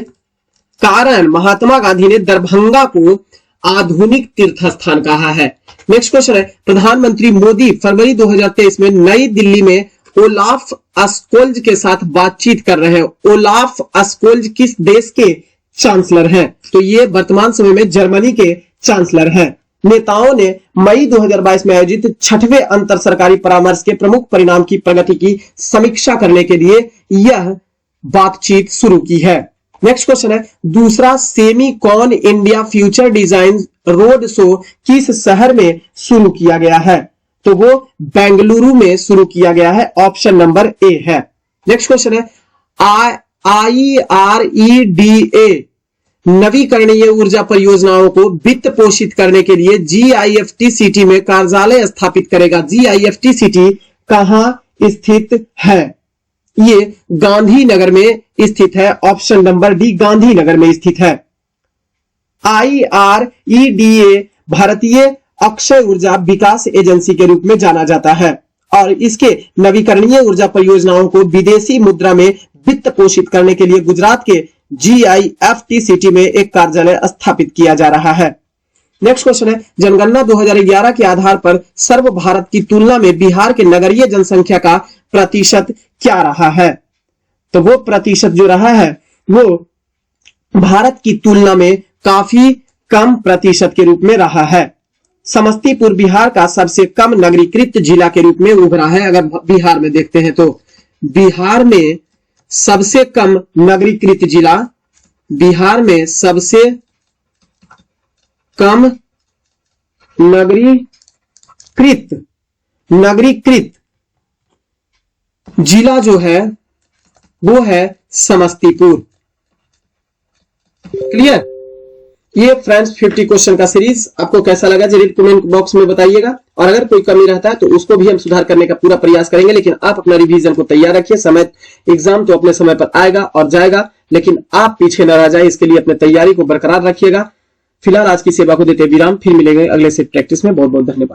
कारण महात्मा गांधी ने दरभंगा को आधुनिक तीर्थ स्थान कहा है। नेक्स्ट क्वेश्चन है, प्रधानमंत्री मोदी फरवरी 2023 में नई दिल्ली में ओलाफ अस्कोल्ज के साथ बातचीत कर रहे हैं। ओलाफ अस्कोल्ज किस देश के चांसलर हैं, तो ये वर्तमान समय में जर्मनी के चांसलर हैं। नेताओं ने मई 2022 में आयोजित 6वें अंतर सरकारी परामर्श के प्रमुख परिणाम की प्रगति की समीक्षा करने के लिए यह बातचीत शुरू की है। नेक्स्ट क्वेश्चन है, दूसरा Semicon India future design road show किस शहर में शुरू किया गया है, तो वो बेंगलुरु में शुरू किया गया है, ऑप्शन नंबर ए है। नेक्स्ट क्वेश्चन है, IREDA नवीकरणीय ऊर्जा परियोजनाओं को वित्त पोषित करने के लिए GIFT सिटी में कार्यालय स्थापित करेगा। GIFT सिटी कहां स्थित है, ये गांधीनगर में स्थित है, ऑप्शन नंबर डी गांधीनगर में स्थित है। IREDA भारतीय अक्षय ऊर्जा विकास एजेंसी के रूप में जाना जाता है और इसके नवीकरणीय ऊर्जा परियोजनाओं को विदेशी मुद्रा में वित्त पोषित करने के लिए गुजरात के GIFT सिटी में एक कार्यालय स्थापित किया जा रहा है। नेक्स्ट क्वेश्चन है, जनगणना 2011 के आधार पर सर्व भारत की तुलना में बिहार के नगरीय जनसंख्या का प्रतिशत क्या रहा है, तो वो प्रतिशत जो रहा है वो भारत की तुलना में काफी कम प्रतिशत के रूप में रहा है। समस्तीपुर बिहार का सबसे कम नगरीकृत जिला के रूप में उभरा है। अगर बिहार में देखते हैं तो बिहार में सबसे कम नगरीकृत जिला, बिहार में सबसे कम नगरीकृत जिला जो है वो है समस्तीपुर, क्लियर। ये फ्रेंड्स 50 क्वेश्चन का सीरीज आपको कैसा लगा जरूर कमेंट बॉक्स में बताइएगा, और अगर कोई कमी रहता है तो उसको भी हम सुधार करने का पूरा प्रयास करेंगे। लेकिन आप अपना रिवीजन को तैयार रखिए, समय एग्जाम तो अपने समय पर आएगा और जाएगा, लेकिन आप पीछे न रह जाए, इसके लिए अपनी तैयारी को बरकरार रखिएगा। फिलहाल आज की सेवा को देते विराम, फिर मिलेंगे अगले सेट प्रैक्टिस में। बहुत बहुत धन्यवाद।